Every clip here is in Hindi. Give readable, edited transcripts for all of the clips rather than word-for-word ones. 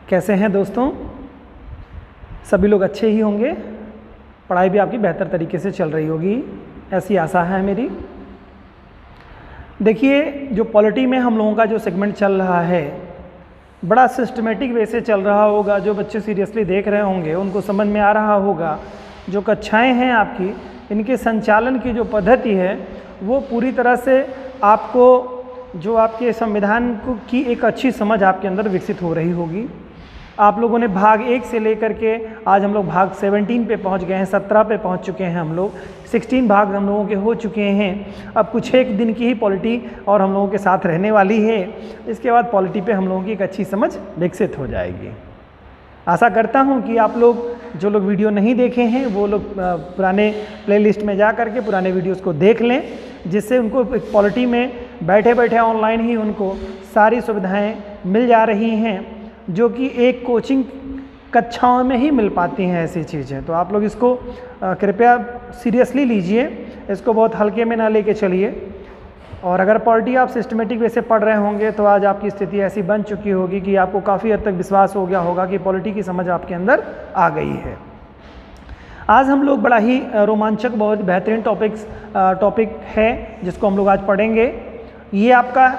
कैसे हैं दोस्तों? सभी लोग अच्छे ही होंगे। पढ़ाई भी आपकी बेहतर तरीके से चल रही होगी, ऐसी आशा है मेरी। देखिए, जो पॉलिटी में हम लोगों का जो सेगमेंट चल रहा है बड़ा सिस्टमेटिक वे से चल रहा होगा। जो बच्चे सीरियसली देख रहे होंगे उनको समझ में आ रहा होगा। जो कक्षाएं हैं आपकी, इनके संचालन की जो पद्धति है वो पूरी तरह से आपको जो आपके संविधान की एक अच्छी समझ आपके अंदर विकसित हो रही होगी। आप लोगों ने भाग 1 से लेकर के आज हम लोग भाग 17 पे पहुंच गए हैं, 17 पे पहुंच चुके हैं हम लोग। 16 भाग हम लोगों के हो चुके हैं। अब कुछ एक दिन की ही पॉलिटी और हम लोगों के साथ रहने वाली है। इसके बाद पॉलिटी पे हम लोगों की एक अच्छी समझ विकसित हो जाएगी। आशा करता हूं कि आप लोग जो लोग वीडियो नहीं देखे हैं वो लोग पुराने प्लेलिस्ट में जा करके पुराने वीडियोस को देख लें, जिससे उनको पॉलिटी में बैठे बैठे ऑनलाइन ही उनको सारी सुविधाएं मिल जा रही हैं, जो कि एक कोचिंग कक्षाओं में ही मिल पाती हैं ऐसी चीज़ें। तो आप लोग इसको कृपया सीरियसली लीजिए, इसको बहुत हल्के में ना लेके चलिए। और अगर पॉलिटी आप सिस्टमेटिक वे से पढ़ रहे होंगे तो आज आपकी स्थिति ऐसी बन चुकी होगी कि आपको काफ़ी हद तक विश्वास हो गया होगा कि पॉलिटी की समझ आपके अंदर आ गई है। आज हम लोग बड़ा ही रोमांचक, बहुत बेहतरीन टॉपिक है जिसको हम लोग आज पढ़ेंगे। ये आपका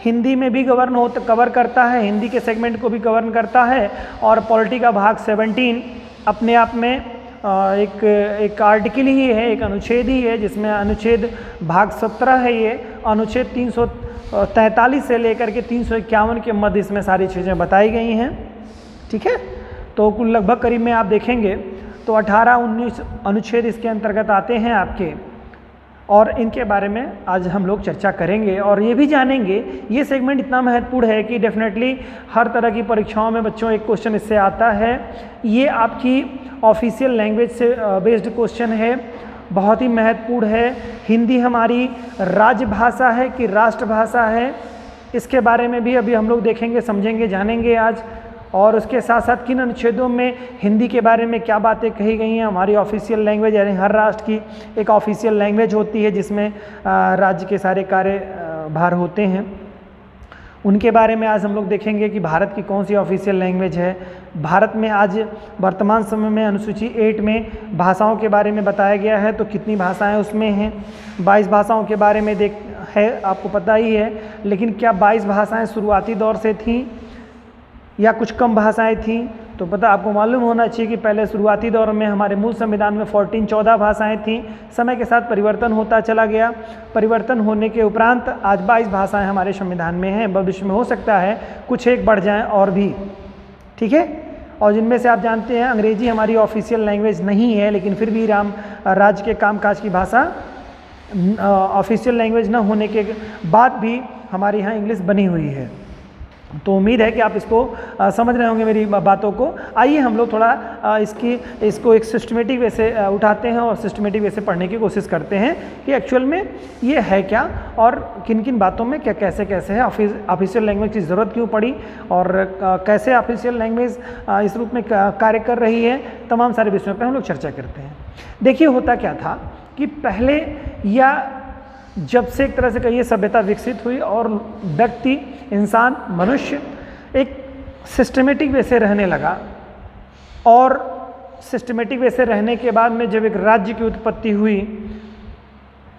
हिंदी में भी कवर करता है, हिंदी के सेगमेंट को भी कवर करता है। और पॉलिटी का भाग 17 अपने आप में एक आर्टिकल ही है, एक अनुच्छेद ही है, जिसमें अनुच्छेद भाग 17 है। ये अनुच्छेद 343 से लेकर के 351 के मध्य इसमें सारी चीज़ें बताई गई हैं। ठीक है, तो कुल लगभग करीब में आप देखेंगे तो 18-19 अनुच्छेद इसके अंतर्गत आते हैं आपके, और इनके बारे में आज हम लोग चर्चा करेंगे। और ये भी जानेंगे, ये सेगमेंट इतना महत्वपूर्ण है कि डेफिनेटली हर तरह की परीक्षाओं में बच्चों एक क्वेश्चन इससे आता है। ये आपकी ऑफिशियल लैंग्वेज से बेस्ड क्वेश्चन है, बहुत ही महत्वपूर्ण है। हिंदी हमारी राजभाषा है कि राष्ट्रभाषा है, इसके बारे में भी अभी हम लोग देखेंगे, समझेंगे, जानेंगे आज। और उसके साथ साथ किन अनुच्छेदों में हिंदी के बारे में क्या बातें कही गई हैं। हमारी ऑफिशियल लैंग्वेज, यानी हर राष्ट्र की एक ऑफिशियल लैंग्वेज होती है जिसमें राज्य के सारे कार्यभार होते हैं। उनके बारे में आज हम लोग देखेंगे कि भारत की कौन सी ऑफिशियल लैंग्वेज है। भारत में आज वर्तमान समय में अनुसूची 8 में भाषाओं के बारे में बताया गया है, तो कितनी भाषाएं उसमें हैं। 22 भाषाओं के बारे में है, आपको पता ही है। लेकिन क्या 22 भाषाएँ शुरुआती दौर से थीं या कुछ कम भाषाएं थीं? तो पता आपको मालूम होना चाहिए कि पहले शुरुआती दौर में हमारे मूल संविधान में 14 भाषाएं थीं। समय के साथ परिवर्तन होता चला गया। परिवर्तन होने के उपरांत आज 22 भाषाएं हमारे संविधान में हैं। भविष्य में हो सकता है कुछ एक बढ़ जाएं और भी। ठीक है, और जिनमें से आप जानते हैं अंग्रेजी हमारी ऑफिशियल लैंग्वेज नहीं है, लेकिन फिर भी राज्य के कामकाज की भाषा ऑफिशियल लैंग्वेज न होने के बाद भी हमारे यहाँ इंग्लिश बनी हुई है। तो उम्मीद है कि आप इसको समझ रहे होंगे मेरी बातों को। आइए हम लोग थोड़ा इसको एक सिस्टमेटिक वे से उठाते हैं और सिस्टमेटिक वे से पढ़ने की कोशिश करते हैं कि एक्चुअल में ये है क्या और किन किन बातों में क्या कैसे है, ऑफिशियल लैंग्वेज की ज़रूरत क्यों पड़ी और कैसे ऑफिशियल लैंग्वेज इस रूप में कार्य कर रही है। तमाम सारे विषयों पर हम लोग चर्चा करते हैं। देखिए, होता क्या था कि पहले या जब से एक तरह से कहिए सभ्यता विकसित हुई और व्यक्ति, इंसान, मनुष्य एक सिस्टमेटिक वे से रहने लगा, और सिस्टमेटिक वे से रहने के बाद में जब एक राज्य की उत्पत्ति हुई,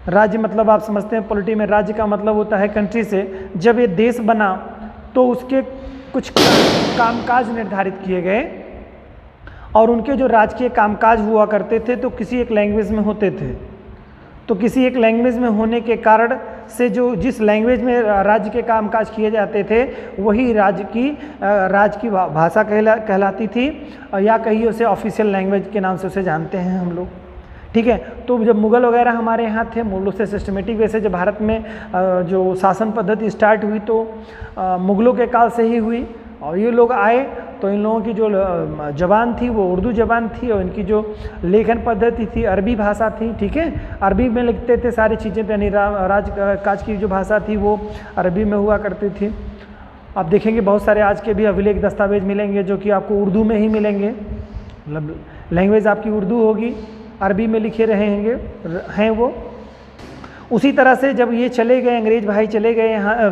राज्य मतलब आप समझते हैं पॉलिटी में राज्य का मतलब होता है कंट्री से। जब ये देश बना तो उसके कुछ कामकाज निर्धारित किए गए, और उनके जो राजकीय कामकाज हुआ करते थे तो किसी एक लैंग्वेज में होते थे। तो किसी एक लैंग्वेज में होने के कारण से जिस लैंग्वेज में राज्य के कामकाज किए जाते थे वही राज्य की भाषा कहलाती थी, या कहिए उसे ऑफिशियल लैंग्वेज के नाम से उसे जानते हैं हम लोग। ठीक है, तो जब मुग़ल वगैरह हमारे यहाँ थे, मुग़लों से सिस्टमेटिक वे से जब भारत में जो शासन पद्धति स्टार्ट हुई तो मुग़लों के काल से ही हुई। और ये लोग आए तो इन लोगों की जो ज़बान थी वो उर्दू ज़बान थी, और इनकी जो लेखन पद्धति थी अरबी भाषा थी। ठीक है, अरबी में लिखते थे सारी चीज़ें, यानी राजकाज की जो भाषा थी वो अरबी में हुआ करती थी। आप देखेंगे बहुत सारे आज के भी अभिलेख दस्तावेज मिलेंगे जो कि आपको उर्दू में ही मिलेंगे, मतलब लैंग्वेज आपकी उर्दू होगी, अरबी में लिखे रहेंगे हैं वो। उसी तरह से जब ये चले गए, अंग्रेज भाई चले गए यहाँ,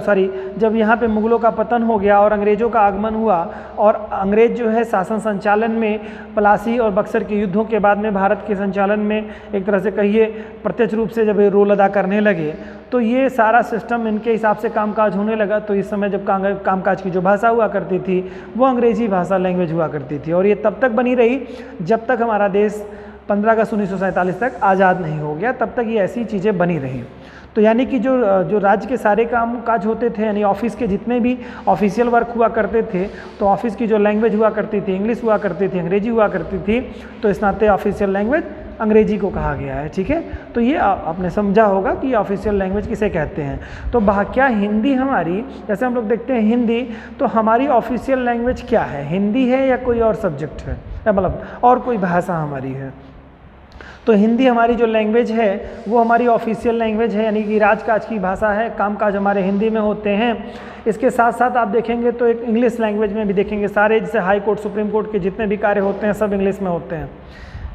जब यहाँ पे मुग़लों का पतन हो गया और अंग्रेज़ों का आगमन हुआ और अंग्रेज़ जो है शासन संचालन में प्लासी और बक्सर के युद्धों के बाद में भारत के संचालन में एक तरह से कहिए प्रत्यक्ष रूप से जब ये रोल अदा करने लगे, तो ये सारा सिस्टम इनके हिसाब से कामकाज होने लगा। तो इस समय जब कामकाज की जो भाषा हुआ करती थी वो अंग्रेज़ी भाषा लैंग्वेज हुआ करती थी, और ये तब तक बनी रही जब तक हमारा देश 15 अगस्त 1947 तक आज़ाद नहीं हो गया, तब तक ये ऐसी चीज़ें बनी रही। तो यानी कि जो राज्य के सारे काम काज होते थे, यानी ऑफिस के जितने भी ऑफिशियल वर्क हुआ करते थे, तो ऑफिस की जो लैंग्वेज हुआ करती थी, इंग्लिश हुआ करती थी, अंग्रेजी हुआ करती थी, तो इस नाते ऑफिशियल लैंग्वेज अंग्रेजी को कहा गया है। ठीक है, तो ये आपने समझा होगा कि ऑफिशियल लैंग्वेज किसे कहते हैं। तो क्या हिंदी हमारी, जैसे हम लोग देखते हैं हिंदी, तो हमारी ऑफिशियल लैंग्वेज क्या है, हिंदी है या कोई और सब्जेक्ट है, या मतलब और कोई भाषा हमारी है। तो हिंदी हमारी जो लैंग्वेज है वो हमारी ऑफिशियल लैंग्वेज है, यानी कि राजकाज की भाषा है, कामकाज हमारे हिंदी में होते हैं। इसके साथ साथ आप देखेंगे तो एक इंग्लिश लैंग्वेज में भी देखेंगे, सारे जैसे हाई कोर्ट सुप्रीम कोर्ट के जितने भी कार्य होते हैं सब इंग्लिश में होते हैं।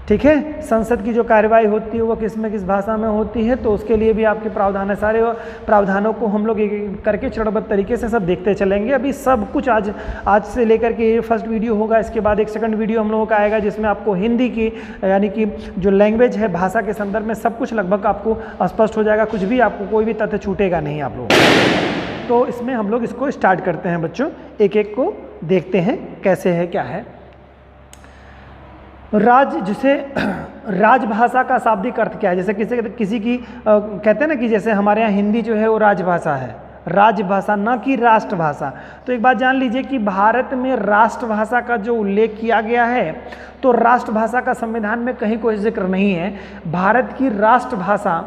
ठीक है, संसद की जो कार्यवाही होती है वो किस भाषा में होती है, तो उसके लिए भी आपके प्रावधान है। सारे प्रावधानों को हम लोग एक एक करके चरणबद्ध तरीके से सब देखते चलेंगे। अभी सब कुछ आज से लेकर के ये फर्स्ट वीडियो होगा, इसके बाद एक सेकंड वीडियो हम लोगों का आएगा जिसमें आपको हिंदी की यानी कि जो लैंग्वेज है भाषा के संदर्भ में सब कुछ लगभग आपको स्पष्ट हो जाएगा, कुछ भी आपको कोई भी तथ्य छूटेगा नहीं आप लोग। तो इसमें हम लोग इसको स्टार्ट करते हैं बच्चों, एक एक को देखते हैं कैसे है क्या है। जिसे राजभाषा का शाब्दिक अर्थ क्या है, जैसे किसी की कहते हैं ना कि जैसे हमारे यहाँ हिंदी जो है वो राजभाषा है, राजभाषा न कि राष्ट्रभाषा। तो एक बात जान लीजिए कि भारत में राष्ट्रभाषा का जो उल्लेख किया गया है तो राष्ट्रभाषा का संविधान में कहीं कोई जिक्र नहीं है। भारत की राष्ट्रभाषा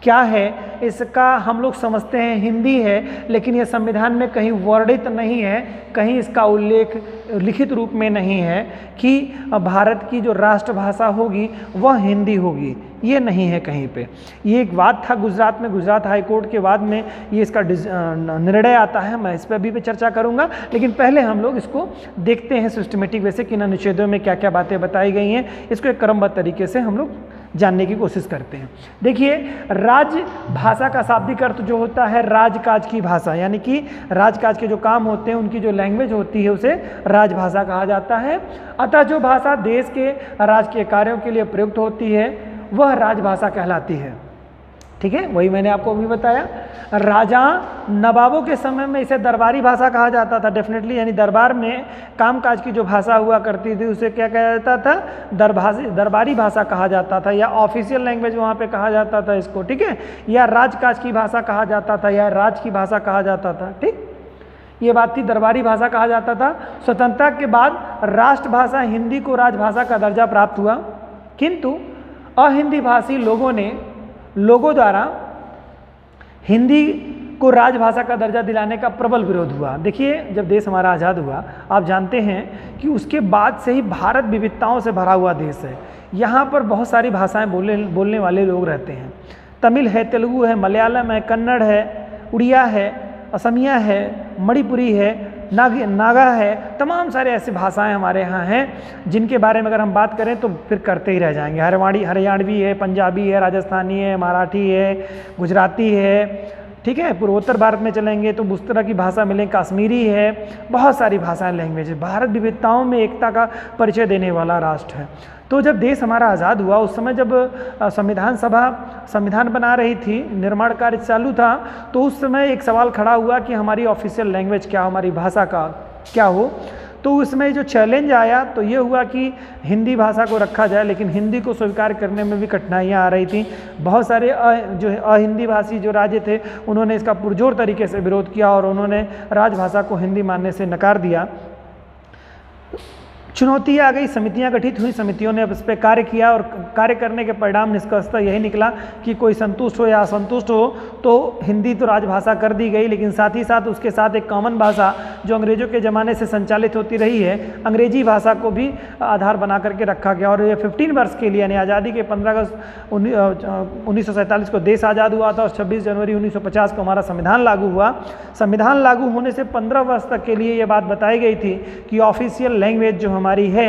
क्या है इसका हम लोग समझते हैं हिंदी है, लेकिन यह संविधान में कहीं वर्णित नहीं है, कहीं इसका उल्लेख लिखित रूप में नहीं है कि भारत की जो राष्ट्रभाषा होगी वह हिंदी होगी, ये नहीं है कहीं पे। ये एक बात था गुजरात में, गुजरात हाई कोर्ट के बाद में ये इसका निर्णय आता है, मैं इस पर भी चर्चा करूंगा। लेकिन पहले हम लोग इसको देखते हैं सिस्टमेटिक वे से कि इन अनुच्छेदों में क्या क्या बातें बताई गई हैं, इसको एक क्रमबद्ध तरीके से हम लोग जानने की कोशिश करते हैं। देखिए, राजभाषा का शाब्दिक अर्थ जो होता है राजकाज की भाषा, यानी कि राजकाज के जो काम होते हैं उनकी जो लैंग्वेज होती है उसे राजभाषा कहा जाता है। अतः जो भाषा देश के राजकीय कार्यों के लिए प्रयुक्त होती है वह राजभाषा कहलाती है। ठीक है, वही मैंने आपको अभी बताया। राजा नवाबों के समय में इसे दरबारी भाषा कहा जाता था, डेफिनेटली, यानी दरबार में कामकाज की जो भाषा हुआ करती थी उसे क्या कहा जाता था, दरबारी भाषा कहा जाता था, या ऑफिशियल लैंग्वेज वहाँ पे कहा जाता था इसको। ठीक है, या राजकाज की भाषा कहा जाता था, या राज की भाषा कहा जाता था। ठीक, ये बात थी, दरबारी भाषा कहा जाता था। स्वतंत्रता के बाद राष्ट्रभाषा हिंदी को राजभाषा का दर्जा प्राप्त हुआ, किंतु अहिंदी भाषी लोगों द्वारा हिंदी को राजभाषा का दर्जा दिलाने का प्रबल विरोध हुआ। देखिए, जब देश हमारा आज़ाद हुआ, आप जानते हैं कि उसके बाद से ही भारत विविधताओं से भरा हुआ देश है। यहाँ पर बहुत सारी भाषाएं बोलने वाले लोग रहते हैं। तमिल है, तेलुगु है, मलयालम है, कन्नड़ है, उड़िया है, असमिया है, मणिपुरी है, नागा है, तमाम सारे ऐसी भाषाएं हमारे यहाँ हैं जिनके बारे में अगर हम बात करें तो फिर करते ही रह जाएंगे। हरियाणवी है, पंजाबी है, राजस्थानी है, मराठी है, गुजराती है। ठीक है, पूर्वोत्तर भारत में चलेंगे तो उस तरह की भाषा मिलेंगे, कश्मीरी है, बहुत सारी भाषाएं, लैंग्वेज है। भारत विविधताओं में एकता का परिचय देने वाला राष्ट्र है। तो जब देश हमारा आज़ाद हुआ उस समय जब संविधान सभा संविधान बना रही थी, निर्माण कार्य चालू था, तो उस समय एक सवाल खड़ा हुआ कि हमारी ऑफिशियल लैंग्वेज क्या, हमारी भाषा का क्या हो। तो उसमें जो चैलेंज आया तो ये हुआ कि हिंदी भाषा को रखा जाए, लेकिन हिंदी को स्वीकार करने में भी कठिनाइयाँ आ रही थी। बहुत सारे जो अहिंदी भाषी जो राज्य थे उन्होंने इसका पुरजोर तरीके से विरोध किया और उन्होंने राजभाषा को हिंदी मानने से नकार दिया। चुनौती आ गई, समितियां गठित हुई, समितियों ने अब इस पर कार्य किया और कार्य करने के परिणाम निष्कर्षतः यही निकला कि कोई संतुष्ट हो या असंतुष्ट हो तो हिंदी तो राजभाषा कर दी गई, लेकिन साथ ही साथ उसके साथ एक कॉमन भाषा जो अंग्रेजों के ज़माने से संचालित होती रही है, अंग्रेजी भाषा को भी आधार बना करके रखा गया। और ये 15 वर्ष के लिए, यानी आज़ादी के 15 अगस्त 1947 को देश आज़ाद हुआ था और 26 जनवरी 1950 को हमारा संविधान लागू हुआ। संविधान लागू होने से 15 वर्ष तक के लिए ये बात बताई गई थी कि ऑफिशियल लैंग्वेज जो हमारी है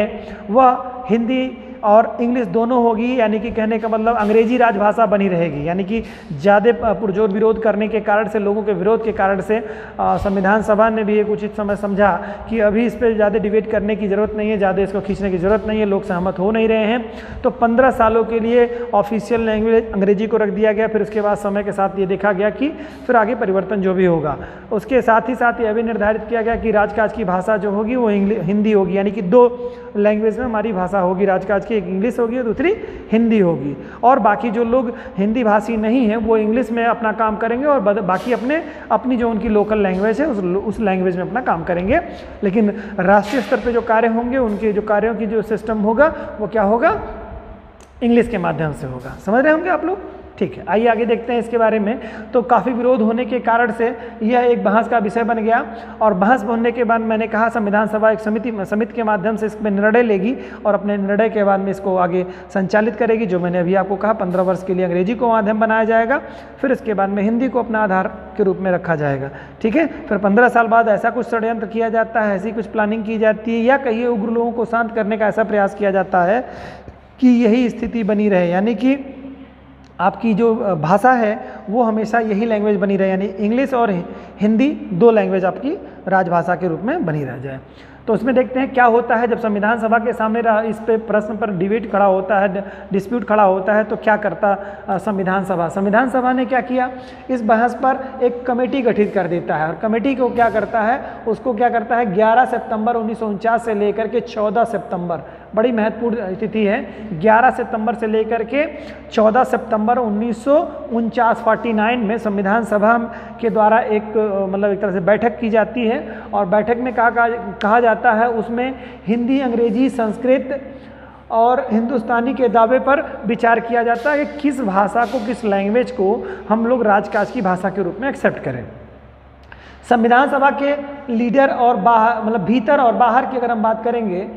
वह हिंदी और इंग्लिश दोनों होगी, यानी कि कहने का मतलब अंग्रेजी राजभाषा बनी रहेगी। यानी कि ज़्यादा पुरजोर विरोध करने के कारण से, लोगों के विरोध के कारण से संविधान सभा ने भी एक उचित समय समझा कि अभी इस पर ज़्यादा डिबेट करने की ज़रूरत नहीं है, ज़्यादा इसको खींचने की ज़रूरत नहीं है, लोग सहमत हो नहीं रहे हैं। तो 15 सालों के लिए ऑफिशियल लैंग्वेज अंग्रेजी को रख दिया गया। फिर उसके बाद समय के साथ ये देखा गया कि फिर आगे परिवर्तन जो भी होगा, उसके साथ ही साथ यह भी निर्धारित किया गया कि राजकाज की भाषा जो होगी वो हिंदी होगी। यानी कि 2 लैंग्वेज में हमारी भाषा होगी राजकाज की, एक इंग्लिश होगी और दूसरी हिंदी होगी। और बाकी जो लोग हिंदी भाषी नहीं है वो इंग्लिश में अपना काम करेंगे और बाकी अपनी जो उनकी लोकल लैंग्वेज है उस लैंग्वेज में अपना काम करेंगे। लेकिन राष्ट्रीय स्तर पे जो कार्य होंगे, उनके जो कार्यों की जो सिस्टम होगा वो क्या होगा, इंग्लिश के माध्यम से होगा। समझ रहे होंगे आप लोग? ठीक है, आइए आगे देखते हैं इसके बारे में। तो काफ़ी विरोध होने के कारण से यह एक बहस का विषय बन गया और बहस होने के बाद मैंने कहा संविधान सभा एक समिति के माध्यम से इसमें निर्णय लेगी और अपने निर्णय के बाद में इसको आगे संचालित करेगी। जो मैंने अभी आपको कहा 15 वर्ष के लिए अंग्रेजी को माध्यम बनाया जाएगा, फिर इसके बाद में हिंदी को अपना आधार के रूप में रखा जाएगा। ठीक है, फिर 15 साल बाद ऐसा कुछ षड्यंत्र किया जाता है, ऐसी कुछ प्लानिंग की जाती है, या कहिए उग्र लोगों को शांत करने का ऐसा प्रयास किया जाता है कि यही स्थिति बनी रहे। यानी कि आपकी जो भाषा है वो हमेशा यही लैंग्वेज बनी रहे, यानी इंग्लिश और हिंदी 2 लैंग्वेज आपकी राजभाषा के रूप में बनी रह जाए। तो उसमें देखते हैं क्या होता है जब संविधान सभा के सामने इस पे प्रश्न पर डिबेट खड़ा होता है, डिस्प्यूट खड़ा होता है, तो क्या करता संविधान सभा। संविधान सभा ने क्या किया, इस बहस पर एक कमेटी गठित कर देता है और कमेटी को क्या करता है, उसको क्या करता है 11 सितंबर 1949 से लेकर के 14 सितंबर, बड़ी महत्वपूर्ण तिथि है, 11 सितंबर से लेकर के 14 सितंबर 1949 49 में संविधान सभा के द्वारा एक मतलब एक तरह से बैठक की जाती है और बैठक में कहा जाता है, उसमें हिंदी, अंग्रेजी, संस्कृत और हिंदुस्तानी के दावे पर विचार किया जाता है कि किस भाषा को, किस लैंग्वेज को हम लोग राजकाज की भाषा के रूप में एक्सेप्ट करें। संविधान सभा के लीडर और बाहर, मतलब भीतर और बाहर की अगर हम बात करेंगे,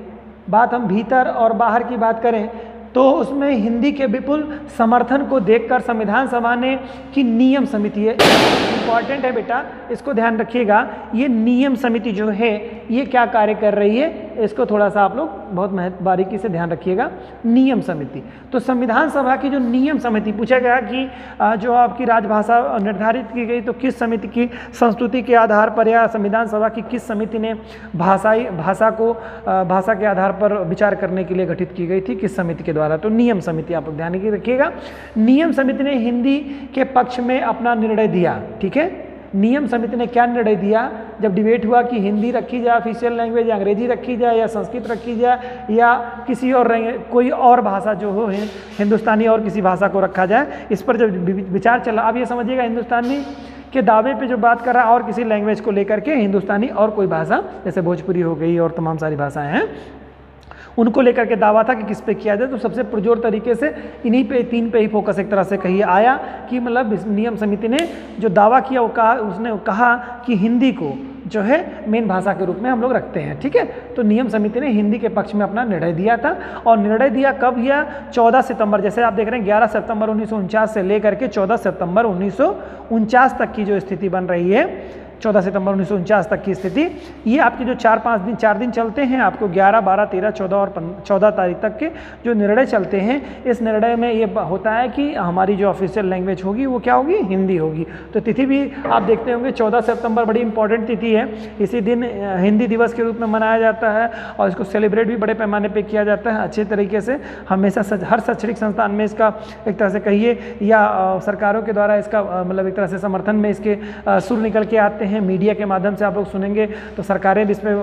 हम भीतर और बाहर की बात करें तो उसमें हिंदी के विपुल समर्थन को देखकर संविधान सभा ने की नियम समिति है, इंपॉर्टेंट है बेटा, इसको ध्यान रखिएगा। ये नियम समिति जो है ये क्या कार्य कर रही है, इसको थोड़ा सा आप लोग बहुत बारीकी से ध्यान रखिएगा। नियम समिति, तो संविधान सभा की जो नियम समिति, पूछा गया कि जो आपकी राजभाषा निर्धारित की गई तो किस समिति की संस्तुति के आधार पर या संविधान सभा की किस समिति ने भाषा के आधार पर विचार करने के लिए गठित की गई थी, किस समिति के द्वारा, तो नियम समिति आप लोग ध्यान रखिएगा। नियम समिति ने हिंदी के पक्ष में अपना निर्णय दिया। ठीक है, नियम समिति ने क्या निर्णय दिया, जब डिबेट हुआ कि हिंदी रखी जाए ऑफिशियल लैंग्वेज, या अंग्रेजी रखी जाए या संस्कृत रखी जाए या किसी और कोई और भाषा जो हो हिंदुस्तानी और किसी भाषा को रखा जाए, इस पर जब विचार चला। अब ये समझिएगा हिंदुस्तानी के दावे पे जो बात कर रहा है और किसी लैंग्वेज को लेकर के, हिंदुस्तानी और कोई भाषा जैसे भोजपुरी हो गई और तमाम सारी भाषाएं हैं, उनको लेकर के दावा था कि किस पे किया जाए। तो सबसे पुरजोर तरीके से इन्हीं पे 3 पे ही फोकस एक तरह से कहिए आया कि मतलब इस नियम समिति ने जो दावा किया वो उसने कहा कि हिंदी को जो है मेन भाषा के रूप में हम लोग रखते हैं। ठीक है, तो नियम समिति ने हिंदी के पक्ष में अपना निर्णय दिया था और निर्णय दिया कब दिया, 14 सितंबर, जैसे आप देख रहे हैं 11 सितंबर 1949 से लेकर के 14 सितंबर 1949 तक की जो स्थिति बन रही है, 14 सितंबर 1949 तक की स्थिति, ये आपके जो 4 दिन चलते हैं, आपको 11, 12, 13, 14 और 14 तारीख तक के जो निर्णय चलते हैं, इस निर्णय में ये होता है कि हमारी जो ऑफिशियल लैंग्वेज होगी वो क्या होगी, हिंदी होगी। तो तिथि भी आप देखते होंगे 14 सितंबर बड़ी इंपॉर्टेंट तिथि है, इसी दिन हिंदी दिवस के रूप में मनाया जाता है और इसको सेलिब्रेट भी बड़े पैमाने पर किया जाता है अच्छे तरीके से। हमेशा हर शैक्षणिक संस्थान में इसका एक तरह से कहिए या सरकारों के द्वारा इसका मतलब एक तरह से समर्थन में इसके सुर निकल के आते हैं, मीडिया के माध्यम से आप लोग सुनेंगे तो सरकारें भी इस पर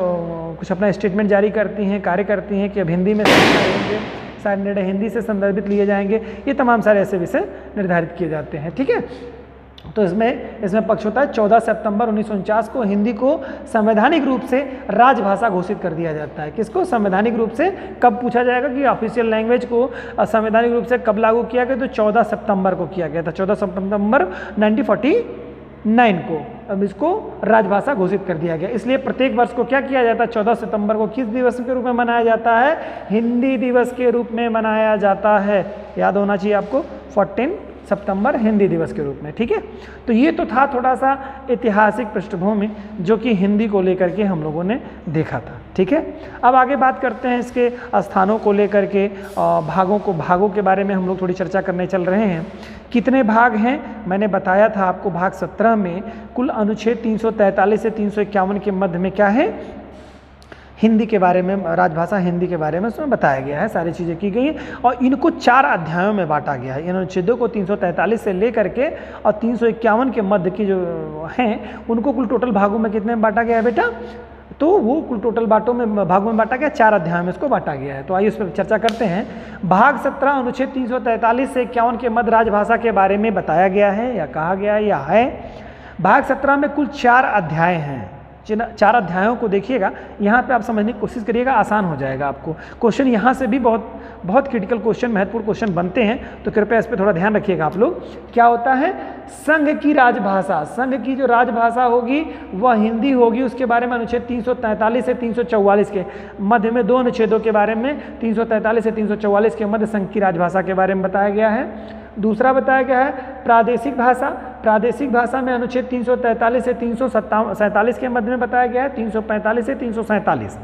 कुछ अपना स्टेटमेंट जारी करती हैं, कार्य करती हैं कि अब हिंदी में रहेंगे, सारे निर्णय हिंदी से संदर्भित लिए जाएंगे, ये तमाम सारे ऐसे विषय निर्धारित किए जाते हैं। ठीक है, तो इसमें पक्ष होता है 14 सितंबर 1949 को हिंदी को संवैधानिक रूप से राजभाषा घोषित कर दिया जाता है। किसको संवैधानिक रूप से, कब पूछा जाएगा कि ऑफिशियल लैंग्वेज को संवैधानिक रूप से कब लागू किया गया, तो 14 सितंबर को किया गया था, 14 सितंबर 1949 को अब इसको राजभाषा घोषित कर दिया गया। इसलिए प्रत्येक वर्ष को क्या किया जाता है, 14 सितंबर को किस दिवस के रूप में मनाया जाता है, हिंदी दिवस के रूप में मनाया जाता है। याद होना चाहिए आपको, सितंबर हिंदी दिवस के रूप में। ठीक है, तो ये तो था थोड़ा सा ऐतिहासिक पृष्ठभूमि जो कि हिंदी को लेकर के हम लोगों ने देखा था। ठीक है, अब आगे बात करते हैं इसके स्थानों को लेकर के, भागों के बारे में हम लोग थोड़ी चर्चा करने चल रहे हैं। कितने भाग हैं, मैंने बताया था आपको, भाग 17 में कुल अनुच्छेद 343 से 351 के मध्य में क्या है, हिंदी के बारे में, राजभाषा हिंदी के बारे में उसमें बताया गया है, सारी चीज़ें की गई हैं और इनको 4 अध्यायों में बांटा गया है। इन अनुच्छेदों को 343 से लेकर के और 351 के मध्य की जो हैं उनको कुल टोटल भागों में कितने में बांटा गया है बेटा, तो वो कुल टोटल भागों में बांटा गया, 4 अध्याय में इसको बांटा गया है। तो आइए उस पर चर्चा करते हैं। भाग 17 अनुच्छेद 343 से 51 के मध्य राजभाषा के बारे में बताया गया है या कहा गया है या है। भाग 17 में कुल 4 अध्याय हैं। 4 अध्यायों को देखिएगा, यहाँ पे आप समझने की कोशिश करिएगा, आसान हो जाएगा आपको। क्वेश्चन यहाँ से भी बहुत क्रिटिकल क्वेश्चन, महत्वपूर्ण क्वेश्चन बनते हैं, तो कृपया इस पर थोड़ा ध्यान रखिएगा आप लोग। क्या होता है, संघ की राजभाषा, संघ की जो राजभाषा होगी वह हिंदी होगी, उसके बारे में अनुच्छेद 343 से 344 के मध्य में 2 अनुच्छेदों के बारे में 343 से 344 के मध्य संघ की राजभाषा के बारे में बताया गया है। दूसरा बताया गया है प्रादेशिक भाषा। प्रादेशिक भाषा में अनुच्छेद 343 से 347 के मध्य में बताया गया है, 345 से 347।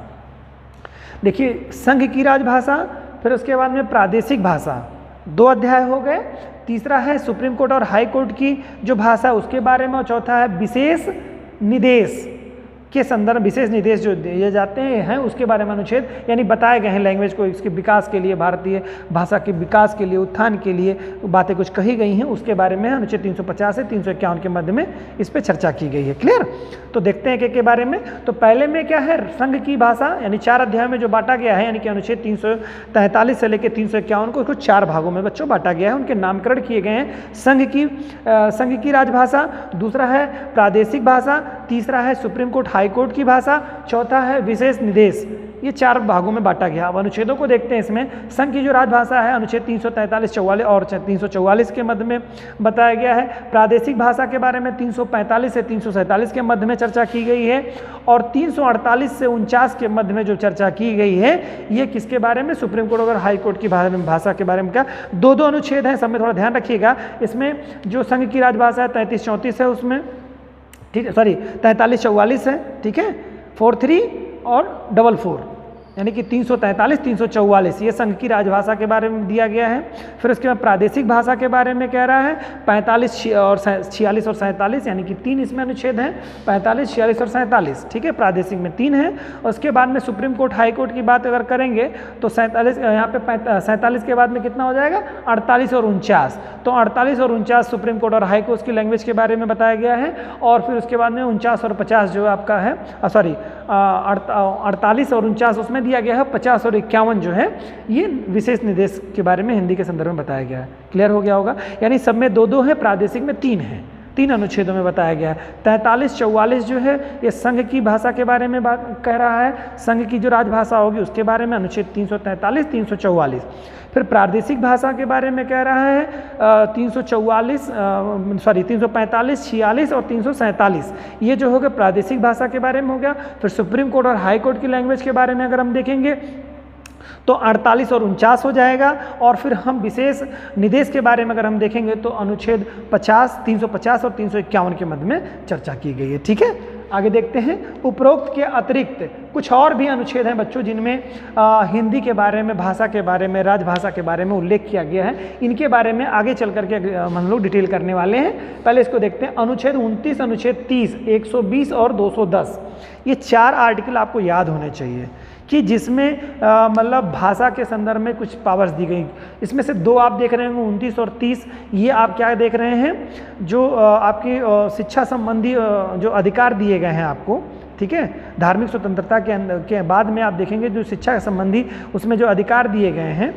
देखिए, संघ की राजभाषा, फिर उसके बाद में प्रादेशिक भाषा, 2 अध्याय हो गए। तीसरा है सुप्रीम कोर्ट और हाई कोर्ट की जो भाषा उसके बारे में, और चौथा है विशेष निर्देश के संदर्भ, विशेष निर्देश जो दिए जाते हैं उसके बारे में अनुच्छेद, यानी बताए गए हैं लैंग्वेज को इसके विकास के लिए, भारतीय भाषा के विकास के लिए, उत्थान के लिए बातें कुछ कही गई हैं, उसके बारे में अनुच्छेद 350 से 351 के मध्य में इस पर चर्चा की गई है। क्लियर, तो देखते हैं के बारे में। तो पहले में क्या है, संघ की भाषा, यानी 4 अध्याय में जो बांटा गया है, यानी कि अनुच्छेद 343 से लेकर 351 को 4 भागों में बच्चों बांटा गया है, उनके नामकरण किए गए हैं। संघ की राजभाषा, दूसरा है प्रादेशिक भाषा, तीसरा है सुप्रीम कोर्ट हाई कोर्ट की भाषा, चौथा है विशेष निर्देश। ये 4 भागों में बांटा गया। अब अनुच्छेदों को देखते हैं। इसमें संघ की जो राजभाषा है अनुच्छेद 343, 44 और 344 के मध्य में बताया गया है। प्रादेशिक भाषा के बारे में 345 से 347 के मध्य में चर्चा की गई है, और 348 से 49 के मध्य में जो चर्चा की गई है ये किसके बारे में, सुप्रीम कोर्ट और हाई कोर्ट की भाषा के बारे में। क्या 2 अनुच्छेद हैं, सब में थोड़ा ध्यान रखिएगा। इसमें जो संघ की राजभाषा है 33-34 है उसमें, ठीक है, सॉरी 43-44 है, ठीक है, 43 और 44, यानी कि 343, 344 ये संघ की राजभाषा के बारे में दिया गया है। फिर उसके बाद प्रादेशिक भाषा के बारे में कह रहा है 45 और 46 और 47, यानी कि 3 इसमें अनुच्छेद हैं, 45, 46 और 47, ठीक है, प्रादेशिक में 3 है। और उसके बाद में सुप्रीम कोर्ट हाई कोर्ट की बात अगर करेंगे तो 47, यहाँ पे 47 के बाद में कितना हो जाएगा, 48 और 49। तो 48 और 49 सुप्रीम कोर्ट और हाई कोर्ट की लैंग्वेज के बारे में बताया गया है। और फिर उसके बाद में 49 और 50 जो आपका है, सॉरी 48 और 49 उसमें दिया गया है, 50 और 51 जो है ये विशेष निर्देश के बारे में हिंदी के संदर्भ में बताया गया है। क्लियर हो गया होगा, यानी सब में 2-2 है, प्रादेशिक में 3 है, 3 अनुच्छेदों में बताया गया है। 43-44 जो है ये संघ की भाषा के बारे में बात कह रहा है, संघ की जो राजभाषा होगी उसके बारे में अनुच्छेद 343, 344। फिर प्रादेशिक भाषा के बारे में कह रहा है 345, 46 और 347, ये जो हो गया प्रादेशिक भाषा के बारे में हो गया। फिर सुप्रीम कोर्ट और हाई कोर्ट की लैंग्वेज के बारे में अगर हम देखेंगे तो 48 और 49 हो जाएगा। और फिर हम विशेष निर्देश के बारे में अगर हम देखेंगे तो अनुच्छेद 50, 350 और 351 के मध्य में चर्चा की गई है। ठीक है, आगे देखते हैं। उपरोक्त के अतिरिक्त कुछ और भी अनुच्छेद हैं बच्चों जिनमें हिंदी के बारे में, भाषा के बारे में, राजभाषा के बारे में उल्लेख किया गया है। इनके बारे में आगे चल करके हम लोग डिटेल करने वाले हैं। पहले इसको देखते हैं। अनुच्छेद 29, अनुच्छेद 30, 120 और 210, ये 4 आर्टिकल आपको याद होने चाहिए कि जिसमें मतलब भाषा के संदर्भ में कुछ पावर्स दी गई। इसमें से 2 आप देख रहे होंगे, 29 और 30, ये आप क्या देख रहे हैं, जो आपकी शिक्षा संबंधी जो अधिकार दिए गए हैं आपको, ठीक है, धार्मिक स्वतंत्रता के बाद में आप देखेंगे जो शिक्षा संबंधी उसमें जो अधिकार दिए गए हैं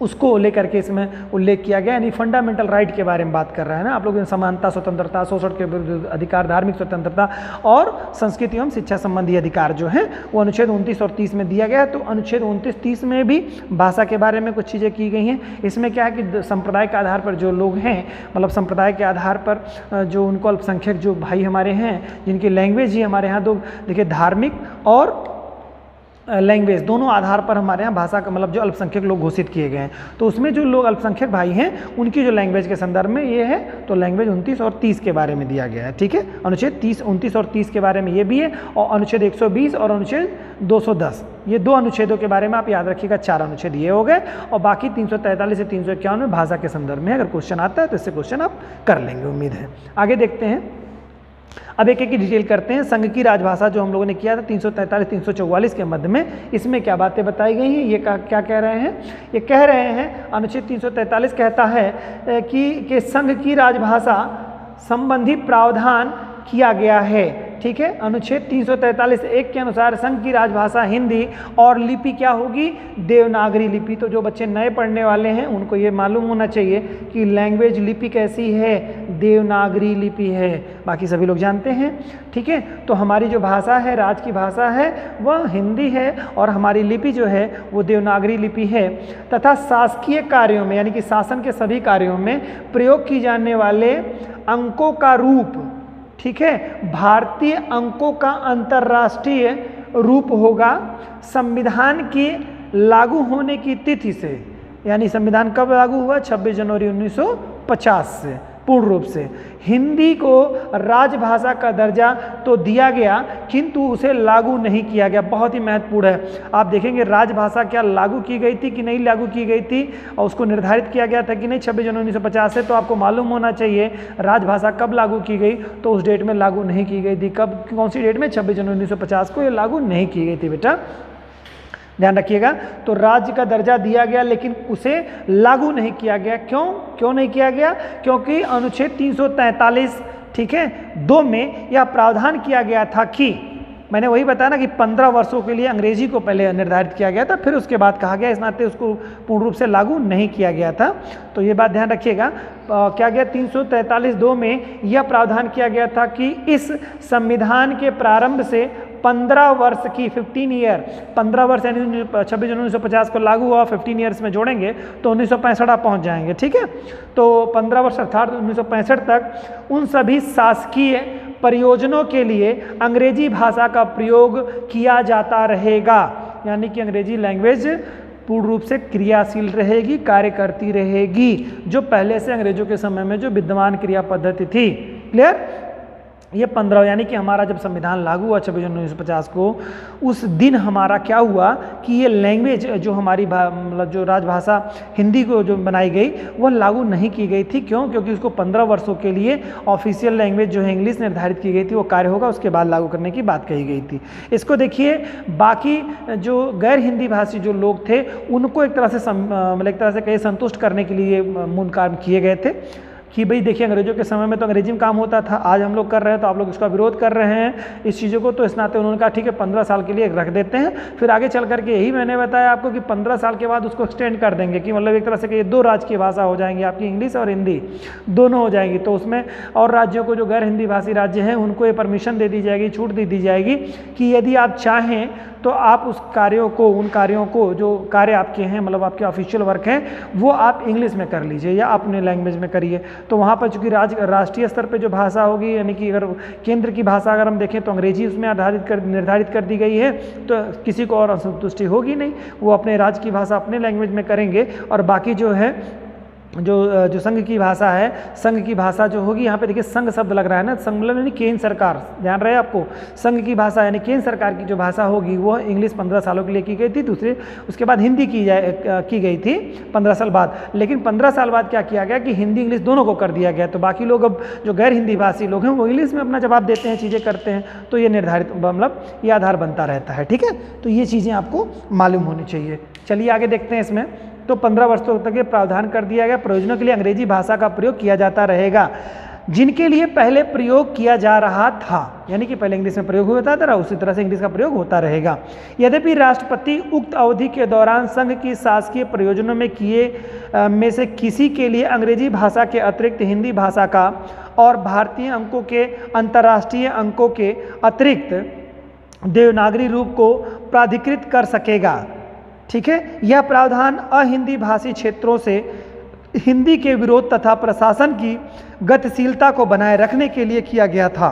उसको लेकर के इसमें उल्लेख किया गया, यानी फंडामेंटल राइट के बारे में बात कर रहा है ना आप लोग, समानता, स्वतंत्रता, शोषण के विरुद्ध अधिकार, धार्मिक स्वतंत्रता और संस्कृति एवं शिक्षा संबंधी अधिकार जो है वो अनुच्छेद 29 और 30 में दिया गया है। तो अनुच्छेद 29-30 में भी भाषा के बारे में कुछ चीज़ें की गई हैं। इसमें क्या है कि संप्रदाय के आधार पर जो लोग हैं, मतलब संप्रदाय के आधार पर जो उनको अल्पसंख्यक जो भाई हमारे हैं जिनकी लैंग्वेज ही हमारे यहाँ तो देखिए धार्मिक और लैंग्वेज, दोनों आधार पर हमारे यहाँ भाषा का मतलब जो अल्पसंख्यक लोग घोषित किए गए हैं, तो उसमें जो लोग अल्पसंख्यक भाई हैं उनकी जो लैंग्वेज के संदर्भ में ये है, तो लैंग्वेज 29 और 30 के बारे में दिया गया है। ठीक है, अनुच्छेद 29 और 30 के बारे में ये भी है, और अनुच्छेद 120 और अनुच्छेद 210, ये 2 अनुच्छेदों के बारे में आप याद रखिएगा। 4 अनुच्छेद ये हो गए, और बाकी 343 से 351 में भाषा के संदर्भ में अगर क्वेश्चन आता है तो इससे क्वेश्चन आप कर लेंगे, उम्मीद है। आगे देखते हैं, अब एक एक की डिटेल करते हैं। संघ की राजभाषा जो हम लोगों ने किया था 343-344 के मध्य में, इसमें क्या बातें बताई गई हैं, ये क्या कह रहे हैं, ये कह रहे हैं अनुच्छेद 343 कहता है कि संघ की राजभाषा संबंधी प्रावधान किया गया है। ठीक है, अनुच्छेद 343(1) के अनुसार संघ की राजभाषा हिंदी और लिपि क्या होगी, देवनागरी लिपि। तो जो बच्चे नए पढ़ने वाले हैं उनको ये मालूम होना चाहिए कि लैंग्वेज लिपि कैसी है, देवनागरी लिपि है, बाकी सभी लोग जानते हैं। ठीक है, तो हमारी जो भाषा है, राज की भाषा है, वह हिंदी है, और हमारी लिपि जो है वो देवनागरी लिपि है, तथा शासकीय कार्यों में यानी कि शासन के सभी कार्यों में प्रयोग की जाने वाले अंकों का रूप, ठीक है, भारतीय अंकों का अंतर्राष्ट्रीय रूप होगा संविधान की लागू होने की तिथि से। यानी संविधान कब लागू हुआ, 26 जनवरी 1950 से पूर्ण रूप से। हिंदी को राजभाषा का दर्जा तो दिया गया, किंतु उसे लागू नहीं किया गया। बहुत ही महत्वपूर्ण है, आप देखेंगे राजभाषा क्या लागू की गई थी कि नहीं लागू की गई थी, और उसको निर्धारित किया गया था कि नहीं 26 जनवरी 1950 से, तो आपको मालूम होना चाहिए राजभाषा कब लागू की गई, तो उस डेट में लागू नहीं की गई थी। कब, कौन सी डेट में, 26 जनवरी 1950 को ये लागू नहीं की गई थी बेटा, ध्यान रखिएगा। तो राज्य का दर्जा दिया गया लेकिन उसे लागू नहीं किया गया। क्यों नहीं किया गया, क्योंकि अनुच्छेद 343 ठीक है 2 में यह प्रावधान किया गया था कि, मैंने वही बताया ना कि 15 वर्षों के लिए अंग्रेजी को पहले निर्धारित किया गया था, फिर उसके बाद कहा गया, इस नाते उसको पूर्ण रूप से लागू नहीं किया गया था। तो ये बात ध्यान रखिएगा। क्या गया 343(2) में यह प्रावधान किया गया था कि इस संविधान के प्रारंभ से 15 वर्ष की 15 ईयर, 15 वर्ष यानी 26 जनवरी 1950 को लागू हुआ, 15 ईयर्स में जोड़ेंगे तो 1965 आप पहुँच जाएंगे। ठीक है, तो 15 वर्ष अर्थात 1965 तक उन सभी शासकीय परियोजनों के लिए अंग्रेजी भाषा का प्रयोग किया जाता रहेगा। यानी कि अंग्रेजी लैंग्वेज पूर्ण रूप से क्रियाशील रहेगी, कार्य करती रहेगी, जो पहले से अंग्रेजों के समय में जो विद्यमान क्रिया पद्धति थी। क्लियर, ये 15 यानी कि हमारा जब संविधान लागू हुआ 26 जनवरी 1950 को, उस दिन हमारा क्या हुआ कि ये लैंग्वेज जो हमारी मतलब जो राजभाषा हिंदी को जो बनाई गई वह लागू नहीं की गई थी। क्यों, क्योंकि उसको 15 वर्षों के लिए ऑफिशियल लैंग्वेज जो है इंग्लिश निर्धारित की गई थी, वो कार्य होगा, उसके बाद लागू करने की बात कही गई थी। इसको देखिए, बाकी जो गैर हिंदी भाषी जो लोग थे उनको एक तरह से मतलब एक तरह से कहीं संतुष्ट करने के लिए मूल कार्य किए गए थे कि भाई देखिए अंग्रेजों के समय में तो अंग्रेजी में काम होता था, आज हम लोग कर रहे हैं तो आप लोग इसका विरोध कर रहे हैं इस चीज़ों को, तो इस नाते उन्होंने कहा ठीक है 15 साल के लिए रख देते हैं। फिर आगे चल करके यही मैंने बताया आपको कि 15 साल के बाद उसको एक्सटेंड कर देंगे कि मतलब एक तरह से कि ये 2 राज्य की भाषा हो जाएंगी, आपकी इंग्लिश और हिंदी दोनों हो जाएंगी। तो उसमें और राज्यों को जो गैर हिंदी भाषी राज्य हैं उनको ये परमिशन दे दी जाएगी, छूट दे दी जाएगी कि यदि आप चाहें तो आप उस कार्यों को, उन कार्यों को जो कार्य आपके हैं मतलब आपके ऑफिशियल वर्क हैं, वो आप इंग्लिश में कर लीजिए या अपने लैंग्वेज में करिए। तो वहाँ पर चूँकि राष्ट्रीय स्तर पे जो भाषा होगी, यानी कि अगर केंद्र की भाषा अगर हम देखें तो अंग्रेजी उसमें निर्धारित कर दी गई है, तो किसी को और असंतुष्टि होगी नहीं, वो अपने राज्य की भाषा अपने लैंग्वेज में करेंगे। और बाकी जो है जो संघ की भाषा है, संघ की भाषा जो होगी, यहाँ पे देखिए संघ शब्द लग रहा है ना, संघ मतलब यानी केंद्र सरकार, ध्यान रहे आपको, संघ की भाषा यानी केंद्र सरकार की जो भाषा होगी वह इंग्लिश 15 सालों के लिए की गई थी, दूसरे उसके बाद हिंदी की गई थी 15 साल बाद। लेकिन 15 साल बाद क्या किया गया कि हिंदी इंग्लिश दोनों को कर दिया गया। तो बाकी लोग अब जो गैर हिंदी भाषी लोग हैं वो इंग्लिश में अपना जवाब देते हैं, चीज़ें करते हैं, तो ये निर्धारित मतलब ये आधार बनता रहता है। ठीक है, तो ये चीज़ें आपको मालूम होनी चाहिए। चलिए आगे देखते हैं। इसमें तो 15 वर्षों तक ये प्रावधान कर दिया गया, प्रयोजनों के लिए अंग्रेजी भाषा का प्रयोग किया जाता रहेगा जिनके लिए पहले प्रयोग किया जा रहा था, यानी कि पहले इंग्लिश में प्रयोग होता था, उसी तरह से इंग्लिश का प्रयोग होता रहेगा। यद्यपि राष्ट्रपति उक्त अवधि के दौरान संघ की शासकीय प्रयोजनों में से किसी के लिए अंग्रेजी भाषा के अतिरिक्त हिंदी भाषा का और भारतीय अंकों के अंतर्राष्ट्रीय अंकों के अतिरिक्त देवनागरी रूप को प्राधिकृत कर सकेगा। ठीक है, यह प्रावधान अहिंदी भाषी क्षेत्रों से हिंदी के विरोध तथा प्रशासन की गतिशीलता को बनाए रखने के लिए किया गया था।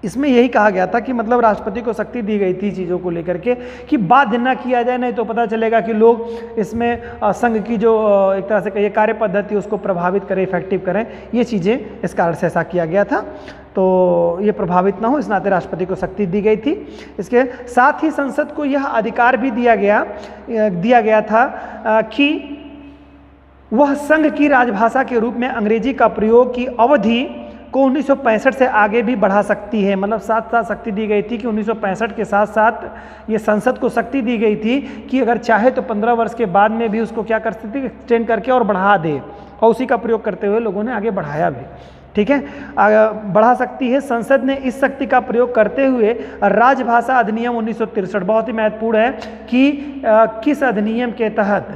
इसमें यही कहा गया था कि मतलब राष्ट्रपति को शक्ति दी गई थी चीज़ों को लेकर के कि बाध्य ना किया जाए, नहीं तो पता चलेगा कि लोग इसमें संघ की जो एक तरह से कहिए कार्य पद्धति उसको प्रभावित करें, इफेक्टिव करें। ये चीज़ें इस कारण से ऐसा किया गया था, तो ये प्रभावित ना हो इस नाते राष्ट्रपति को शक्ति दी गई थी। इसके साथ ही संसद को यह अधिकार भी दिया गया था कि वह संघ की राजभाषा के रूप में अंग्रेजी का प्रयोग की अवधि को 1965 से आगे भी बढ़ा सकती है। मतलब साथ साथ शक्ति दी गई थी कि 1965 के साथ साथ ये संसद को शक्ति दी गई थी कि अगर चाहे तो 15 वर्ष के बाद में भी उसको क्या कर सकती है, एक्सटेंड करके और बढ़ा दे, और उसी का प्रयोग करते हुए लोगों ने आगे बढ़ाया भी। ठीक है, बढ़ा सकती है। संसद ने इस शक्ति का प्रयोग करते हुए राजभाषा अधिनियम 1963, बहुत ही महत्वपूर्ण है कि किस अधिनियम के तहत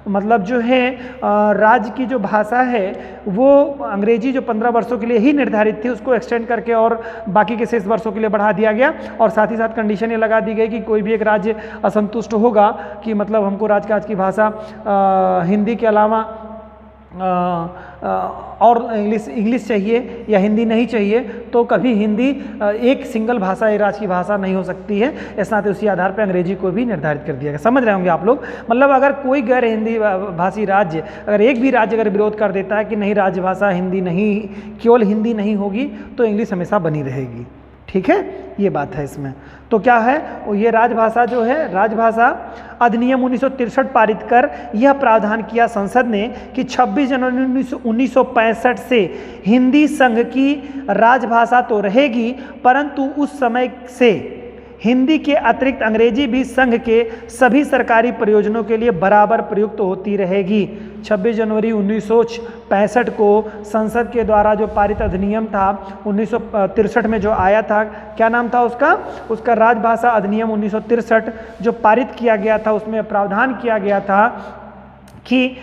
मतलब जो है राज्य की जो भाषा है वो अंग्रेजी जो 15 वर्षों के लिए ही निर्धारित थी उसको एक्सटेंड करके और बाकी के शेष वर्षों के लिए बढ़ा दिया गया। और साथ ही साथ कंडीशन ये लगा दी गई कि कोई भी एक राज्य असंतुष्ट होगा कि मतलब हमको राजकाज की भाषा हिंदी के अलावा और इंग्लिश चाहिए या हिंदी नहीं चाहिए, तो कभी हिंदी एक सिंगल भाषा एक राज्य की भाषा नहीं हो सकती है। इस नाते उसी आधार पर अंग्रेजी को भी निर्धारित कर दिया गया। समझ रहे होंगे आप लोग। मतलब अगर कोई गैर हिंदी भाषी राज्य, अगर एक भी राज्य अगर विरोध कर देता है कि नहीं राजभाषा हिंदी नहीं, केवल हिंदी नहीं होगी, तो इंग्लिश हमेशा बनी रहेगी। ठीक है, ये बात है इसमें। तो क्या है, ये राजभाषा जो है, राजभाषा अधिनियम 1963 पारित कर यह प्रावधान किया संसद ने कि 26 जनवरी 1965 से हिंदी संघ की राजभाषा तो रहेगी, परंतु उस समय से हिंदी के अतिरिक्त अंग्रेजी भी संघ के सभी सरकारी प्रयोजनों के लिए बराबर प्रयुक्त होती रहेगी। 26 जनवरी 1965 को संसद के द्वारा जो पारित अधिनियम था 1963 में जो आया था, क्या नाम था उसका राजभाषा अधिनियम 1963 जो पारित किया गया था, उसमें प्रावधान किया गया था कि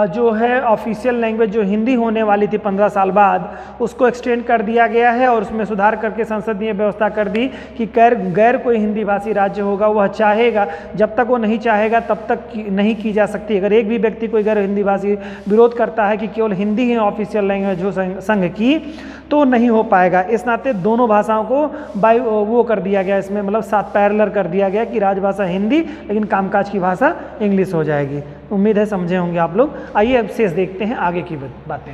जो है ऑफिशियल लैंग्वेज जो हिंदी होने वाली थी 15 साल बाद, उसको एक्सटेंड कर दिया गया है और उसमें सुधार करके संसद ने व्यवस्था कर दी कि गैर कोई हिंदी भाषी राज्य होगा वह चाहेगा, जब तक वो नहीं चाहेगा तब तक नहीं की जा सकती। अगर एक भी व्यक्ति कोई गैर हिंदी भाषी विरोध करता है कि केवल हिंदी ही ऑफिशियल लैंग्वेज हो संघ की, तो नहीं हो पाएगा। इस नाते दोनों भाषाओं को वो कर दिया गया, इसमें मतलब साथ पैरेलल कर दिया गया कि राजभाषा हिंदी लेकिन कामकाज की भाषा इंग्लिश हो जाएगी। उम्मीद है समझे होंगे आप लोग। आइए अब शेष देखते हैं आगे की बातें।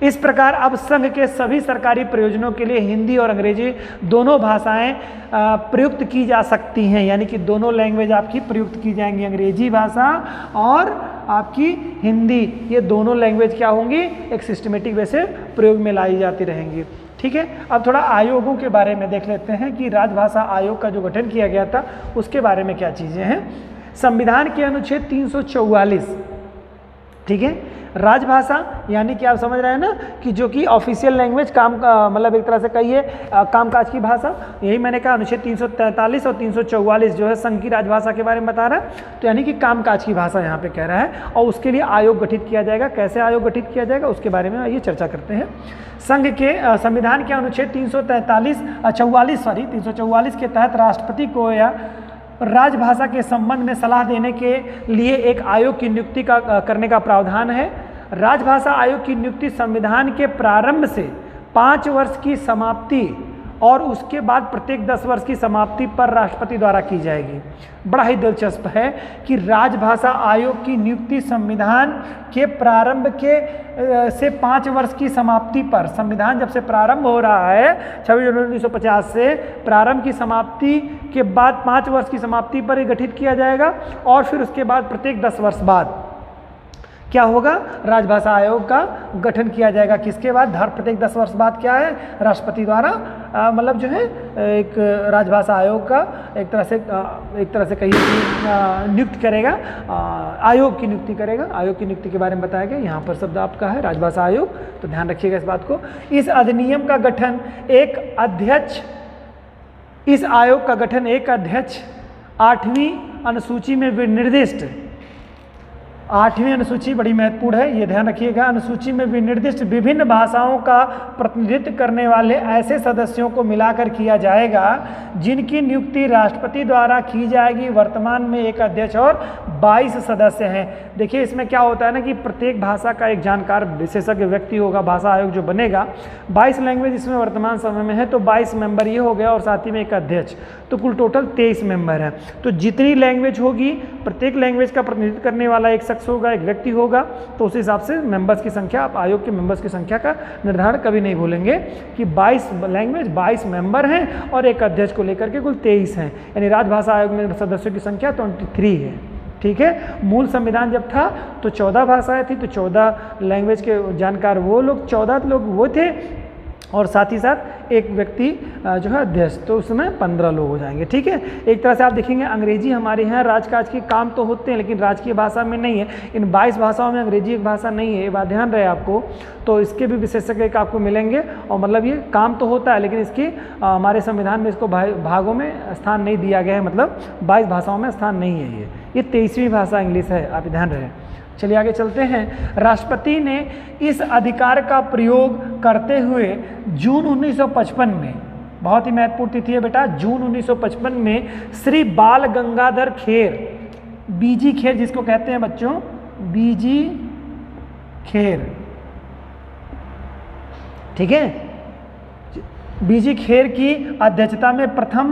इस प्रकार अब संघ के सभी सरकारी प्रयोजनों के लिए हिंदी और अंग्रेजी दोनों भाषाएं प्रयुक्त की जा सकती हैं, यानी कि दोनों लैंग्वेज आपकी प्रयुक्त की जाएंगी, अंग्रेजी भाषा और आपकी हिंदी। ये दोनों लैंग्वेज क्या होंगी, एक सिस्टमेटिक वे से प्रयोग में लाई जाती रहेंगी। ठीक है, अब थोड़ा आयोगों के बारे में देख लेते हैं कि राजभाषा आयोग का जो गठन किया गया था उसके बारे में क्या चीज़ें हैं। संविधान के अनुच्छेद 344, ठीक है, राजभाषा यानी कि आप समझ रहे हैं ना कि जो कि ऑफिशियल लैंग्वेज काम का मतलब एक तरह से कहिए कामकाज की भाषा, यही मैंने कहा अनुच्छेद 343 और 344 जो है संघ की राजभाषा के बारे में बता रहा है, तो यानी कि कामकाज की भाषा यहाँ पे कह रहा है। और उसके लिए आयोग गठित किया जाएगा। कैसे आयोग गठित किया जाएगा उसके बारे में आइए चर्चा करते हैं। संघ के संविधान के अनुच्छेद 344 के तहत राष्ट्रपति को या राजभाषा के संबंध में सलाह देने के लिए एक आयोग की नियुक्ति करने का प्रावधान है। राजभाषा आयोग की नियुक्ति संविधान के प्रारंभ से 5 वर्ष की समाप्ति और उसके बाद प्रत्येक 10 वर्ष की समाप्ति पर राष्ट्रपति द्वारा की जाएगी। बड़ा ही दिलचस्प है कि राजभाषा आयोग की नियुक्ति संविधान के प्रारंभ से 5 वर्ष की समाप्ति पर, संविधान जब से प्रारंभ हो रहा है 26 जनवरी 1950 से, प्रारंभ की समाप्ति के बाद 5 वर्ष की समाप्ति पर ही गठित किया जाएगा और फिर उसके बाद प्रत्येक 10 वर्ष बाद क्या होगा, राजभाषा आयोग का गठन किया जाएगा। किसके बाद, हर प्रत्येक 10 वर्ष बाद क्या है, राष्ट्रपति द्वारा मतलब जो है एक राजभाषा आयोग का एक तरह से कहिए कि नियुक्त करेगा, आयोग की नियुक्ति करेगा। आयोग की नियुक्ति के बारे में बताया गया, यहाँ पर शब्द आपका है राजभाषा आयोग, तो ध्यान रखिएगा इस बात को। इस अधिनियम का गठन एक अध्यक्ष, इस आयोग का गठन एक अध्यक्ष 8वीं अनुसूची में निर्दिष्ट 8वीं अनुसूची बड़ी महत्वपूर्ण है, ये ध्यान रखिएगा। अनुसूची में विनिर्दिष्ट विभिन्न भाषाओं का प्रतिनिधित्व करने वाले ऐसे सदस्यों को मिलाकर किया जाएगा जिनकी नियुक्ति राष्ट्रपति द्वारा की जाएगी। वर्तमान में एक अध्यक्ष और 22 सदस्य हैं। देखिए इसमें क्या होता है ना कि प्रत्येक भाषा का एक जानकार विशेषज्ञ व्यक्ति होगा, भाषा आयोग जो बनेगा। 22 लैंग्वेज इसमें वर्तमान समय में है, तो 22 मेंबर ये हो गया और साथ ही में एक अध्यक्ष, तो कुल टोटल 23 मेंबर है। तो जितनी लैंग्वेज होगी, प्रत्येक लैंग्वेज का प्रतिनिधित्व करने वाला एक शख्स होगा, एक व्यक्ति होगा, तो उस हिसाब से मेंबर्स की संख्या, आप आयोग के मेंबर्स की संख्या का निर्धारण कभी नहीं भूलेंगे कि 22 लैंग्वेज, 22 मेंबर हैं और एक अध्यक्ष को लेकर के कुल 23 हैं। यानी राजभाषा आयोग में सदस्यों की संख्या 23 है। ठीक है, मूल संविधान जब था तो 14 भाषाएं थी, तो 14 लैंग्वेज के जानकार वो लोग, 14 लोग वो थे और साथ ही साथ एक व्यक्ति जो है अध्यक्ष, तो उसमें 15 लोग हो जाएंगे। ठीक है, एक तरह से आप देखेंगे अंग्रेजी हमारे यहाँ राजकाज के काम तो होते हैं लेकिन राजकीय भाषा में नहीं है। इन 22 भाषाओं में अंग्रेजी एक भाषा नहीं है, ये बात ध्यान रहे आपको। तो इसके भी विशेषज्ञ आपको मिलेंगे और मतलब ये काम तो होता है लेकिन इसकी हमारे संविधान में इसको भागों में स्थान नहीं दिया गया है, मतलब 22 भाषाओं में स्थान नहीं है। ये 23वीं भाषा इंग्लिश है, आप ध्यान रहे। चलिए आगे चलते हैं। राष्ट्रपति ने इस अधिकार का प्रयोग करते हुए जून 1955 में, बहुत ही महत्वपूर्ण तिथि है बेटा, जून 1955 में श्री बाल गंगाधर खेर, बीजी खेर जिसको कहते हैं बच्चों, बीजी खेर, ठीक है, बीजी खेर की अध्यक्षता में प्रथम,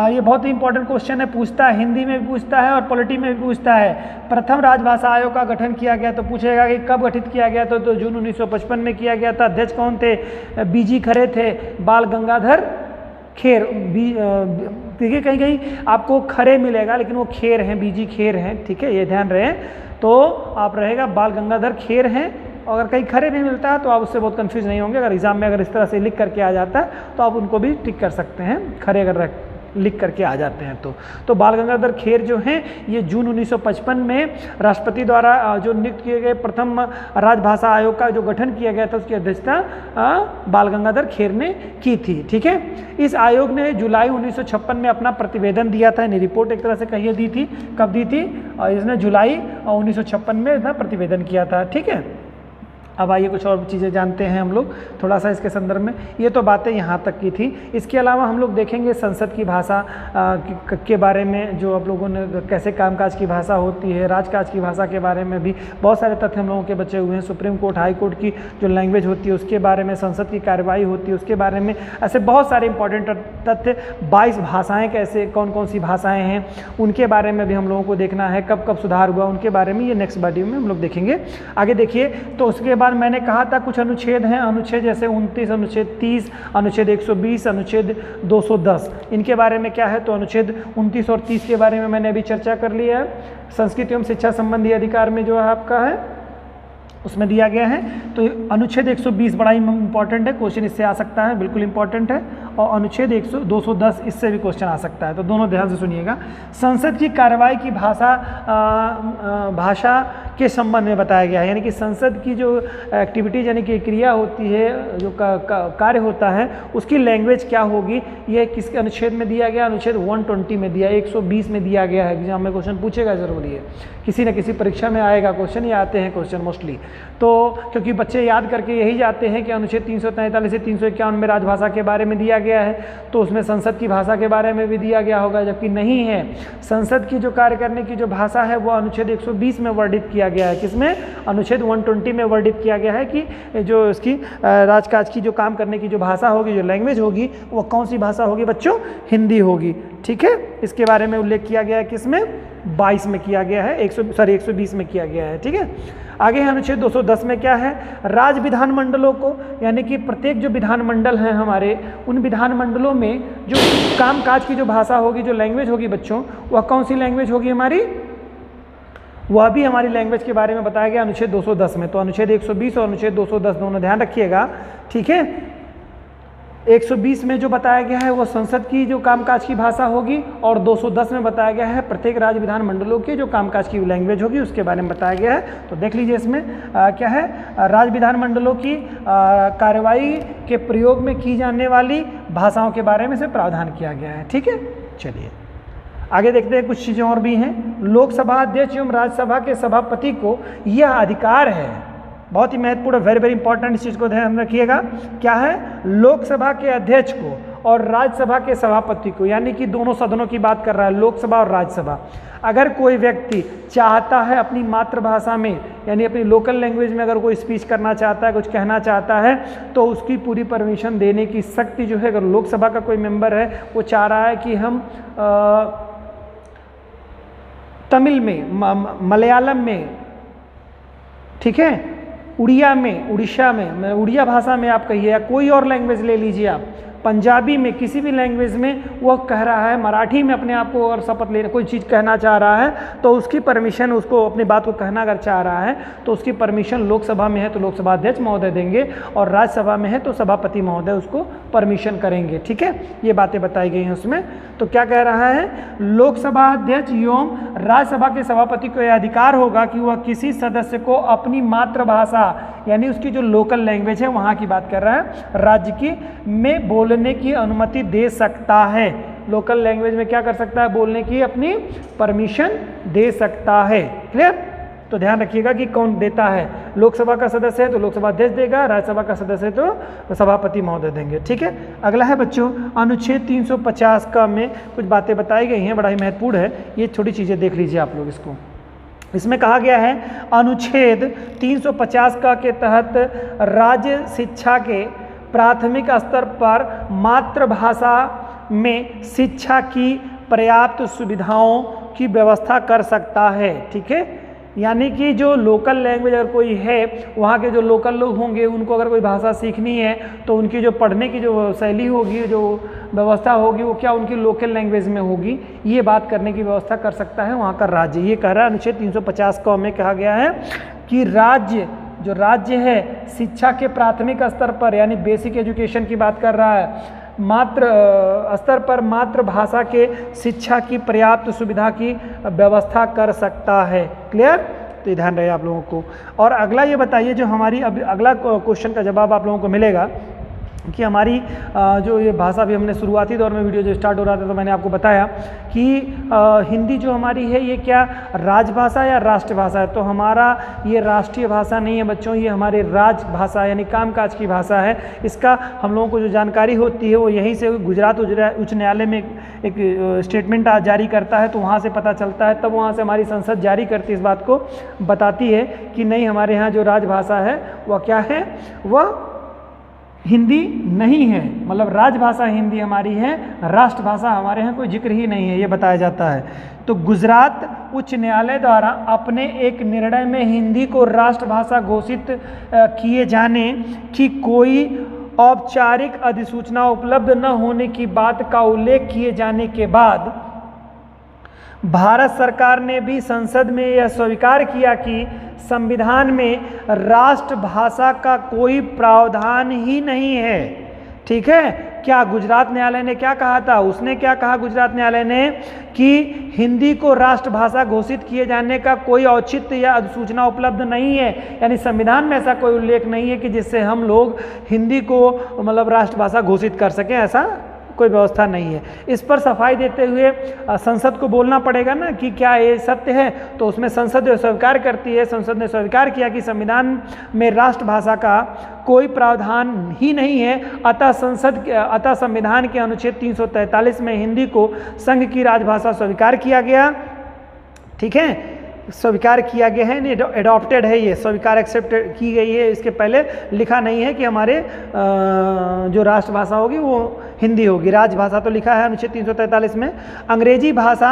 ये बहुत ही इंपॉर्टेंट क्वेश्चन है, पूछता है, हिंदी में भी पूछता है और पॉलिटी में भी पूछता है। प्रथम राजभाषा आयोग का गठन किया गया, तो पूछेगा कि कब गठित किया गया, तो जून 1955 में किया गया था। अध्यक्ष कौन थे? बीजी खरे थे, बाल गंगाधर खेर। देखिए कहीं कहीं आपको खरे मिलेगा लेकिन वो खेर हैं, बीजी खेर हैं। ठीक है, ये ध्यान रहे। तो आप रहेगा बाल गंगाधर खेर हैं। अगर कहीं खरे नहीं मिलता है तो आप उससे बहुत कंफ्यूज नहीं होंगे। अगर एग्जाम में अगर इस तरह से लिख करके आ जाता है तो आप उनको भी टिक कर सकते हैं, खरे अगर लिख करके आ जाते हैं तो बाल गंगाधर खेर जो हैं ये जून 1955 में राष्ट्रपति द्वारा जो नियुक्त किए गए प्रथम राजभाषा आयोग का जो गठन किया गया था उसकी अध्यक्षता बाल गंगाधर खेर ने की थी। ठीक है, इस आयोग ने जुलाई 1956 में अपना प्रतिवेदन दिया था, यानी रिपोर्ट एक तरह से कहिए दी थी। कब दी थी? इसने जुलाई 1956 में इसने प्रतिवेदन किया था। ठीक है, अब आइए कुछ और चीज़ें जानते हैं हम लोग थोड़ा सा इसके संदर्भ में। ये तो बातें यहाँ तक की थी। इसके अलावा हम लोग देखेंगे संसद की भाषा के बारे में, जो आप लोगों ने कैसे कामकाज की भाषा होती है, राजकाज की भाषा के बारे में भी बहुत सारे तथ्य हम लोगों के बचे हुए हैं। सुप्रीम कोर्ट, हाई कोर्ट की जो लैंग्वेज होती है उसके बारे में, संसद की कार्रवाई होती है उसके बारे में, ऐसे बहुत सारे इंपॉर्टेंट तथ्य। 22 भाषाएँ कैसे, कौन कौन सी भाषाएँ हैं उनके बारे में भी हम लोगों को देखना है, कब कब सुधार हुआ उनके बारे में, ये नेक्स्ट वीडियो में हम लोग देखेंगे। आगे देखिए, तो उसके बाद मैंने कहा था कुछ अनुच्छेद हैं, अनुच्छेद जैसे 29, अनुच्छेद 30, अनुच्छेद 120, अनुच्छेद 210, इनके बारे में क्या है? तो अनुच्छेद 29 और 30 के बारे में मैंने अभी चर्चा कर लिया है। संस्कृति एवं शिक्षा संबंधी अधिकार में जो है आपका है उसमें दिया गया है। तो अनुच्छेद 120 बड़ा ही इंपॉर्टेंट है, क्वेश्चन इससे आ सकता है, बिल्कुल इंपॉर्टेंट है। और अनुच्छेद 210 इससे भी क्वेश्चन आ सकता है, तो दोनों ध्यान से सुनिएगा। संसद की कार्रवाई की भाषा के संबंध में बताया गया है, यानी कि संसद की जो एक्टिविटीज यानी कि क्रिया होती है, जो कार्य होता है, उसकी लैंग्वेज क्या होगी, ये किस अनुच्छेद में दिया गया? अनुच्छेद 120 में दिया, 120 में दिया गया है। एग्जाम में क्वेश्चन पूछेगा जरूरी है, किसी न किसी परीक्षा में आएगा क्वेश्चन, ये आते हैं क्वेश्चन मोस्टली। तो क्योंकि बच्चे याद करके यही जाते हैं कि अनुच्छेद 343 से 351 में राजभाषा के बारे में दिया गया है, तो उसमें संसद की भाषा के बारे में भी दिया गया होगा, जबकि नहीं है। संसद की जो कार्य करने की जो भाषा है वो अनुच्छेद 120 में वर्णित किया गया है। किसमें? अनुच्छेद 120 में वर्णित किया गया है कि जो इसकी राजकाज की जो काम करने की जो भाषा होगी, जो लैंग्वेज होगी, वो कौन सी भाषा होगी बच्चों? हिंदी होगी। ठीक है, इसके बारे में उल्लेख किया गया है, किसमें? 22 में किया गया है, 120 में किया गया है। ठीक है, आगे है अनुच्छेद 210 में क्या है? राज्य विधानमंडलों को, यानी कि प्रत्येक जो विधानमंडल हैं हमारे, उन विधानमंडलों में जो कामकाज की जो भाषा होगी, जो लैंग्वेज होगी बच्चों, वह कौन सी लैंग्वेज होगी हमारी? वह भी हमारी लैंग्वेज के बारे में बताया गया अनुच्छेद 210 में। तो अनुच्छेद 120 और अनुच्छेद 210 दोनों ध्यान रखिएगा। ठीक है, 120 में जो बताया गया है वो संसद की जो कामकाज की भाषा होगी, और 210 में बताया गया है प्रत्येक राज्य विधानमंडलों के जो कामकाज की लैंग्वेज होगी उसके बारे में बताया गया है। तो देख लीजिए इसमें क्या है? राज्य विधानमंडलों की कार्रवाई के प्रयोग में की जाने वाली भाषाओं के बारे में से प्रावधान किया गया है। ठीक है, चलिए आगे देखते हैं कुछ चीज़ें और भी हैं। लोकसभा अध्यक्ष एवं राज्यसभा के सभापति को यह अधिकार है, बहुत ही महत्वपूर्ण, वेरी वेरी इंपॉर्टेंट, इस चीज़ को ध्यान रखिएगा। क्या है? लोकसभा के अध्यक्ष को और राज्यसभा के सभापति को, यानी कि दोनों सदनों की बात कर रहा है, लोकसभा और राज्यसभा। अगर कोई व्यक्ति चाहता है अपनी मातृभाषा में, यानी अपनी लोकल लैंग्वेज में अगर कोई स्पीच करना चाहता है, कुछ कहना चाहता है, तो उसकी पूरी परमिशन देने की शक्ति जो है, अगर लोकसभा का कोई मेंबर है वो चाह रहा है कि हम तमिल में, मलयालम में, ठीक है, उड़िया में, उड़ीसा में, उड़िया भाषा में आप कहिए, या कोई और लैंग्वेज ले लीजिए आप, पंजाबी में, किसी भी लैंग्वेज में वह कह रहा है, मराठी में अपने आप को और शपथ लेने कोई चीज़ कहना चाह रहा है, तो उसकी परमिशन, उसको अपनी बात को कहना अगर चाह रहा है तो उसकी परमिशन लोकसभा में है तो लोकसभा अध्यक्ष महोदय देंगे, और राज्यसभा में है तो सभापति महोदय उसको परमिशन करेंगे। ठीक है, ये बातें बताई गई हैं उसमें। तो क्या कह रहा है? लोकसभा अध्यक्ष एवं राज्यसभा के सभापति को यह अधिकार होगा कि वह किसी सदस्य को अपनी मातृभाषा, यानी उसकी जो लोकल लैंग्वेज है वहाँ की बात कर रहा है, राज्य की में बोलने की अनुमति दे सकता है। लोकल लैंग्वेज में क्या कर सकता है? बोलने की अपनी परमिशन दे सकता है। क्लियर? तो ध्यान रखिएगा कि कौन देता है। लोकसभा का सदस्य है तो लोकसभा अध्यक्ष देगा, राज्यसभा का सदस्य है तो सभापति महोदय देंगे। ठीक है, अगला है बच्चों अनुच्छेद 350 का में कुछ बातें बताई गई हैं, बड़ा ही महत्वपूर्ण है, ये छोटी चीज़ें देख लीजिए आप लोग। इसको इसमें कहा गया है अनुच्छेद 350 का के तहत राज्य शिक्षा के प्राथमिक स्तर पर मातृभाषा में शिक्षा की पर्याप्त सुविधाओं की व्यवस्था कर सकता है। ठीक है, यानी कि जो लोकल लैंग्वेज अगर कोई है, वहाँ के जो लोकल लोग होंगे उनको अगर कोई भाषा सीखनी है तो उनकी जो पढ़ने की जो शैली होगी, जो व्यवस्था होगी, वो क्या उनकी लोकल लैंग्वेज में होगी, ये बात करने की व्यवस्था कर सकता है वहाँ का राज्य। ये कह रहा है अनुच्छेद 350 क में कहा गया है कि राज्य, जो राज्य है शिक्षा के प्राथमिक स्तर पर, यानी बेसिक एजुकेशन की बात कर रहा है, मात्र स्तर पर मातृभाषा के शिक्षा की पर्याप्त सुविधा की व्यवस्था कर सकता है। क्लियर? तो ध्यान रहे आप लोगों को। और अगला ये बताइए, जो हमारी अभी अगला क्वेश्चन का जवाब आप लोगों को मिलेगा कि हमारी जो ये भाषा भी हमने शुरुआती दौर में वीडियो जो स्टार्ट हो रहा था तो मैंने आपको बताया कि हिंदी जो हमारी है ये क्या राजभाषा या राष्ट्रभाषा है? तो हमारा ये राष्ट्रीय भाषा नहीं है बच्चों, ये हमारी राजभाषा यानी कामकाज की भाषा है। इसका हम लोगों को जो जानकारी होती है वो यहीं से गुजरात उच्च न्यायालय में एक स्टेटमेंट जारी करता है, तो वहाँ से पता चलता है, तब वहाँ से हमारी संसद जारी करती है, इस बात को बताती है कि नहीं, हमारे यहाँ जो राजभाषा है वह क्या है, वह हिंदी नहीं है, मतलब राजभाषा हिंदी हमारी है, राष्ट्रभाषा हमारे यहाँ कोई जिक्र ही नहीं है, ये बताया जाता है। तो गुजरात उच्च न्यायालय द्वारा अपने एक निर्णय में हिंदी को राष्ट्रभाषा घोषित किए जाने की कोई औपचारिक अधिसूचना उपलब्ध न होने की बात का उल्लेख किए जाने के बाद भारत सरकार ने भी संसद में यह स्वीकार किया कि संविधान में राष्ट्रभाषा का कोई प्रावधान ही नहीं है। ठीक है, क्या गुजरात न्यायालय ने क्या कहा था? उसने क्या कहा गुजरात न्यायालय ने कि हिंदी को राष्ट्रभाषा घोषित किए जाने का कोई औचित्य या अधिसूचना उपलब्ध नहीं है, यानी संविधान में ऐसा कोई उल्लेख नहीं है कि जिससे हम लोग हिंदी को मतलब राष्ट्रभाषा घोषित कर सकें, ऐसा कोई व्यवस्था नहीं है। इस पर सफाई देते हुए संसद को बोलना पड़ेगा ना कि क्या ये सत्य है, तो उसमें संसद स्वीकार करती है, संसद ने स्वीकार किया कि संविधान में राष्ट्रभाषा का कोई प्रावधान ही नहीं है, अतः संविधान के अनुच्छेद 343 में हिंदी को संघ की राजभाषा स्वीकार किया गया। ठीक है, स्वीकार किया गया है, एडॉप्टेड है, ये स्वीकार एक्सेप्ट की गई है, इसके पहले लिखा नहीं है कि हमारे जो राष्ट्रभाषा होगी वो हिंदी होगी, राजभाषा तो लिखा है अनुच्छेद 343 में। अंग्रेजी भाषा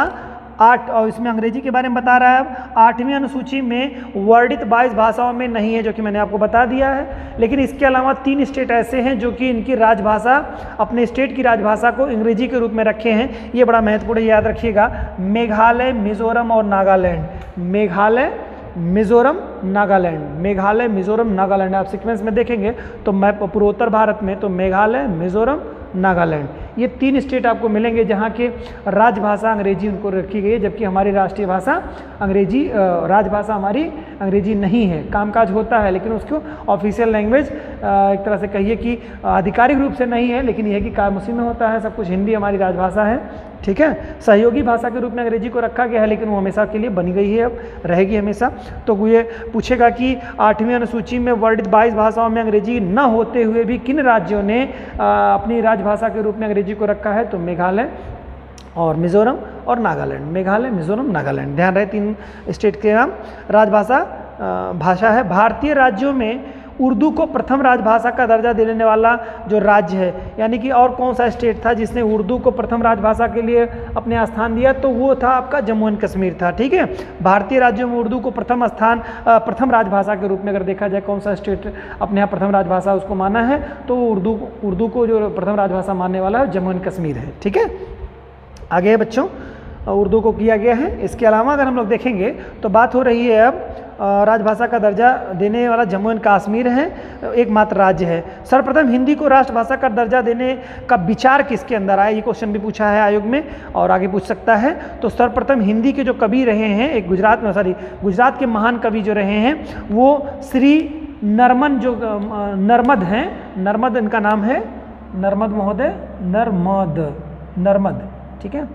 8, और इसमें अंग्रेजी के बारे में बता रहा है अब, 8वीं अनुसूची में वर्णित 22 भाषाओं में नहीं है, जो कि मैंने आपको बता दिया है। लेकिन इसके अलावा 3 स्टेट ऐसे हैं जो कि इनकी राजभाषा, अपने स्टेट की राजभाषा को अंग्रेजी के रूप में रखे हैं, ये बड़ा महत्वपूर्ण, याद रखिएगा, मेघालय, मिजोरम और नागालैंड। मेघालय, मिजोरम, नागालैंड, मेघालय, मिजोरम, नागालैंड। आप सीक्वेंस में देखेंगे तो मैं पूर्वोत्तर भारत में तो मेघालय, मिजोरम, नागालैंड, ये 3 स्टेट आपको मिलेंगे जहाँ के राजभाषा अंग्रेजी उनको रखी गई है, जबकि हमारी राष्ट्रीय भाषा अंग्रेजी, राजभाषा हमारी अंग्रेजी नहीं है। कामकाज होता है लेकिन उसको ऑफिशियल लैंग्वेज एक तरह से कहिए कि आधिकारिक रूप से नहीं है, लेकिन यह कि काम उसी में होता है, सब कुछ हिंदी हमारी राजभाषा है, ठीक है। सहयोगी भाषा के रूप में अंग्रेजी को रखा गया है, लेकिन वो हमेशा के लिए बनी गई है, अब रहेगी हमेशा। तो ये पूछेगा कि 8वीं अनुसूची में वर्णित 22 भाषाओं में अंग्रेजी न होते हुए भी किन राज्यों ने अपनी राजभाषा के रूप में अंग्रेजी को रखा है, तो मेघालय और मिजोरम और नागालैंड। मेघालय, मिजोरम, नागालैंड, ध्यान रहे 3 स्टेट के नाम राजभाषा भाषा है। भारतीय राज्यों में उर्दू को प्रथम राजभाषा का दर्जा देने वाला जो राज्य है, यानी कि और कौन सा स्टेट था जिसने उर्दू को प्रथम राजभाषा के लिए अपने स्थान दिया, तो वो था आपका जम्मू एंड कश्मीर था, ठीक है। भारतीय राज्यों में उर्दू को प्रथम राजभाषा के रूप में अगर देखा जाए कौन सा स्टेट अपने यहाँ प्रथम राजभाषा उसको माना है, तो उर्दू को जो प्रथम राजभाषा मानने वाला है जम्मू एंड कश्मीर है, ठीक है। आगे बच्चों उर्दू को किया गया है। इसके अलावा अगर हम लोग देखेंगे तो बात हो रही है अब राजभाषा का दर्जा देने वाला जम्मू एंड कश्मीर है, एकमात्र राज्य है। सर्वप्रथम हिंदी को राष्ट्रभाषा का दर्जा देने का विचार किसके अंदर आया, ये क्वेश्चन भी पूछा है आयोग में और आगे पूछ सकता है। तो सर्वप्रथम हिंदी के जो कवि रहे हैं, एक गुजरात के महान कवि जो रहे हैं वो श्री नर्मद, जो नर्मद हैं, नर्मद इनका नाम है, नर्मद महोदय, नर्मद, ठीक है।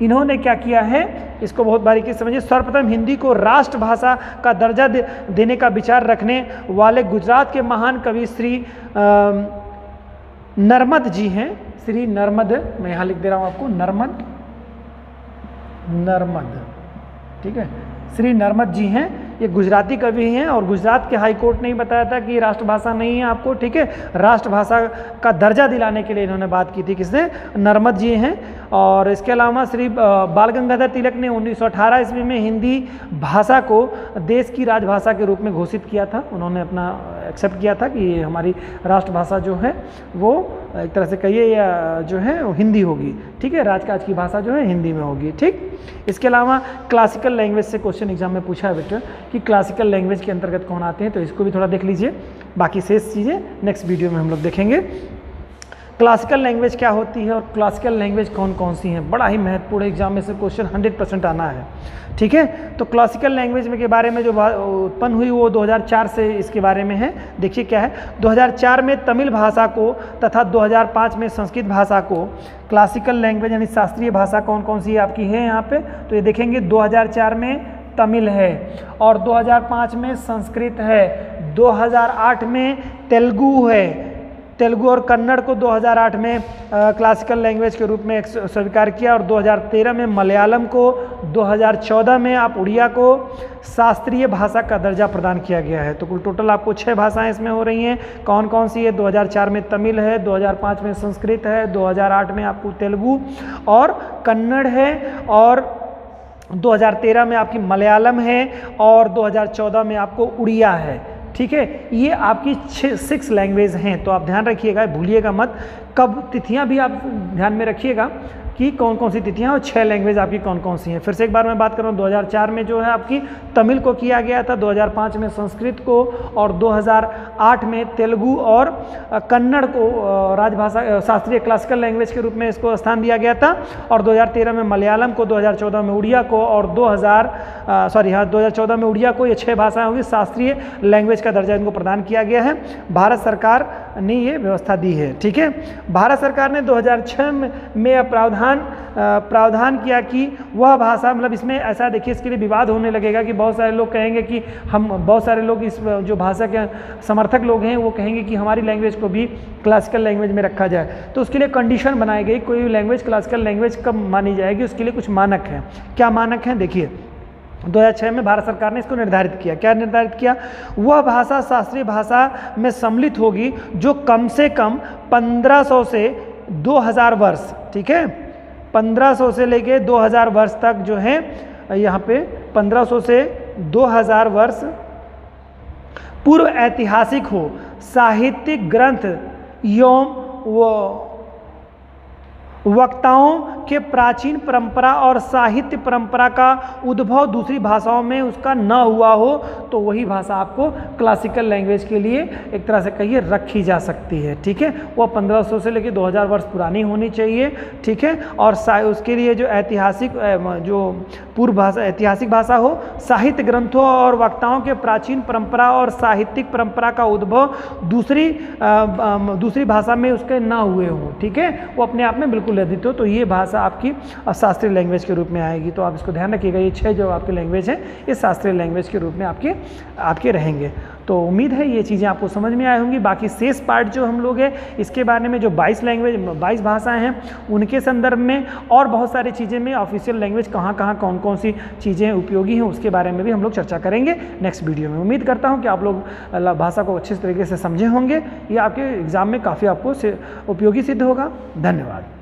इन्होंने क्या किया है, इसको बहुत बारीकी से समझिए। सर्वप्रथम हिंदी को राष्ट्रभाषा का दर्जा देने का विचार रखने वाले गुजरात के महान कवि श्री नर्मद जी हैं। श्री नर्मद, मैं यहाँ लिख दे रहा हूँ आपको, नर्मद, ठीक है, श्री नर्मद जी हैं। ये गुजराती कवि हैं और गुजरात के हाई कोर्ट ने ही बताया था कि राष्ट्रभाषा नहीं है आपको, ठीक है, राष्ट्रभाषा का दर्जा दिलाने के लिए इन्होंने बात की थी, किसने, नर्मद जी हैं। और इसके अलावा श्री बाल गंगाधर तिलक ने 1918 ईस्वी में हिंदी भाषा को देश की राजभाषा के रूप में घोषित किया था। उन्होंने अपना एक्सेप्ट किया था कि ये हमारी राष्ट्रभाषा जो है वो एक तरह से कहिए या जो है वो हिंदी होगी, ठीक है, राजकाज की भाषा जो है हिंदी में होगी, ठीक। इसके अलावा क्लासिकल लैंग्वेज से क्वेश्चन एग्जाम में पूछा है बेटा कि क्लासिकल लैंग्वेज के अंतर्गत कौन आते हैं, तो इसको भी थोड़ा देख लीजिए। बाकी शेष चीज़ें नेक्स्ट वीडियो में हम लोग देखेंगे। क्लासिकल लैंग्वेज क्या होती है और क्लासिकल लैंग्वेज कौन कौन सी हैं, बड़ा ही महत्वपूर्ण एग्जाम में से क्वेश्चन 100% आना है, ठीक है। तो क्लासिकल लैंग्वेज में के बारे में जो उत्पन्न हुई वो 2004 से इसके बारे में है। देखिए क्या है, 2004 में तमिल भाषा को तथा 2005 में संस्कृत भाषा को क्लासिकल लैंग्वेज यानी शास्त्रीय भाषा कौन कौन सी आपकी है यहाँ पे, तो ये देखेंगे 2004 में तमिल है और 2005 में संस्कृत है, 2008 में तेलुगु है, तेलुगु और कन्नड़ को 2008 में क्लासिकल लैंग्वेज के रूप में स्वीकार किया और 2013 में मलयालम को, 2014 में आप उड़िया को शास्त्रीय भाषा का दर्जा प्रदान किया गया है। तो कुल टोटल आपको 6 भाषाएं इसमें हो रही हैं। कौन कौन सी है, 2004 में तमिल है, 2005 में संस्कृत है, 2008 में आपको तेलुगु और कन्नड़ है और 2013 में आपकी मलयालम है और 2014 में आपको उड़िया है, ठीक है। ये आपकी 6 लैंग्वेज हैं, तो आप ध्यान रखिएगा, भूलिएगा मत। कब तिथियां भी आप ध्यान में रखिएगा कि कौन कौन सी तिथियां और 6 लैंग्वेज आपकी कौन कौन सी हैं। फिर से एक बार मैं बात कर रहा हूँ, 2004 में जो है आपकी तमिल को किया गया था, 2005 में संस्कृत को और 2008 में तेलुगु और कन्नड़ को राजभाषा शास्त्रीय क्लासिकल लैंग्वेज के रूप में इसको स्थान दिया गया था और 2013 में मलयालम को, 2014 में उड़िया को और 2014 में उड़िया को, ये 6 भाषाएं होंगी, शास्त्रीय लैंग्वेज का दर्जा इनको प्रदान किया गया है। भारत सरकार ने ये व्यवस्था दी है, ठीक है। भारत सरकार ने 2006 में प्रावधान किया कि वह भाषा, मतलब इसमें ऐसा देखिए, इसके लिए विवाद होने लगेगा कि बहुत सारे लोग कहेंगे कि बहुत सारे लोग इस जो भाषा के समर्थक लोग हैं वो कहेंगे कि हमारी लैंग्वेज को भी क्लासिकल लैंग्वेज में रखा जाए। तो उसके लिए कंडीशन बनाई गई, कोई लैंग्वेज क्लासिकल लैंग्वेज कब मानी जाएगी, उसके लिए कुछ मानक हैं। क्या मानक हैं, देखिए 2006 में भारत सरकार ने इसको निर्धारित किया। क्या निर्धारित किया, वह भाषा शास्त्रीय भाषा में सम्मिलित होगी जो कम से कम 1500 से 2000 वर्ष, ठीक है, 1500 से लेके 2000 वर्ष तक जो है यहाँ पे 1500 से 2000 वर्ष पूर्व ऐतिहासिक हो, साहित्यिक ग्रंथ एवं वक्ताओं के प्राचीन परंपरा और साहित्य परंपरा का उद्भव दूसरी भाषाओं में उसका न हुआ हो तो वही भाषा आपको क्लासिकल लैंग्वेज के लिए एक तरह से कहिए रखी जा सकती है। ठीक है, वो 1500 से लेकर 2000 वर्ष पुरानी होनी चाहिए। ठीक है, और उसके लिए जो ऐतिहासिक जो पूर्व भाषा ऐतिहासिक भाषा हो, साहित्य ग्रंथों और वक्ताओं के प्राचीन परंपरा और साहित्यिक परंपरा का उद्भव दूसरी भाषा में उसके ना हुए हों। ठीक है, वो अपने आप में बिल्कुल अद्वितीय हो, तो ये भाषा आपकी शास्त्रीय लैंग्वेज के रूप में आएगी। तो आप इसको ध्यान रखिएगा, ये 6 जो आपकी लैंग्वेज है ये शास्त्रीय लैंग्वेज के रूप में आपके रहेंगे। तो उम्मीद है ये चीज़ें आपको समझ में आई होंगी। बाकी शेष पार्ट जो हम लोग है इसके बारे में जो 22 भाषाएं हैं उनके संदर्भ में और बहुत सारी चीज़ें में ऑफिशियल लैंग्वेज कहाँ कौन कौन सी चीज़ें उपयोगी हैं उसके बारे में भी हम लोग चर्चा करेंगे नेक्स्ट वीडियो में। उम्मीद करता हूँ कि आप लोग भाषा को अच्छे तरीके से समझे होंगे। ये आपके एग्ज़ाम में काफ़ी आपको उपयोगी सिद्ध होगा। धन्यवाद।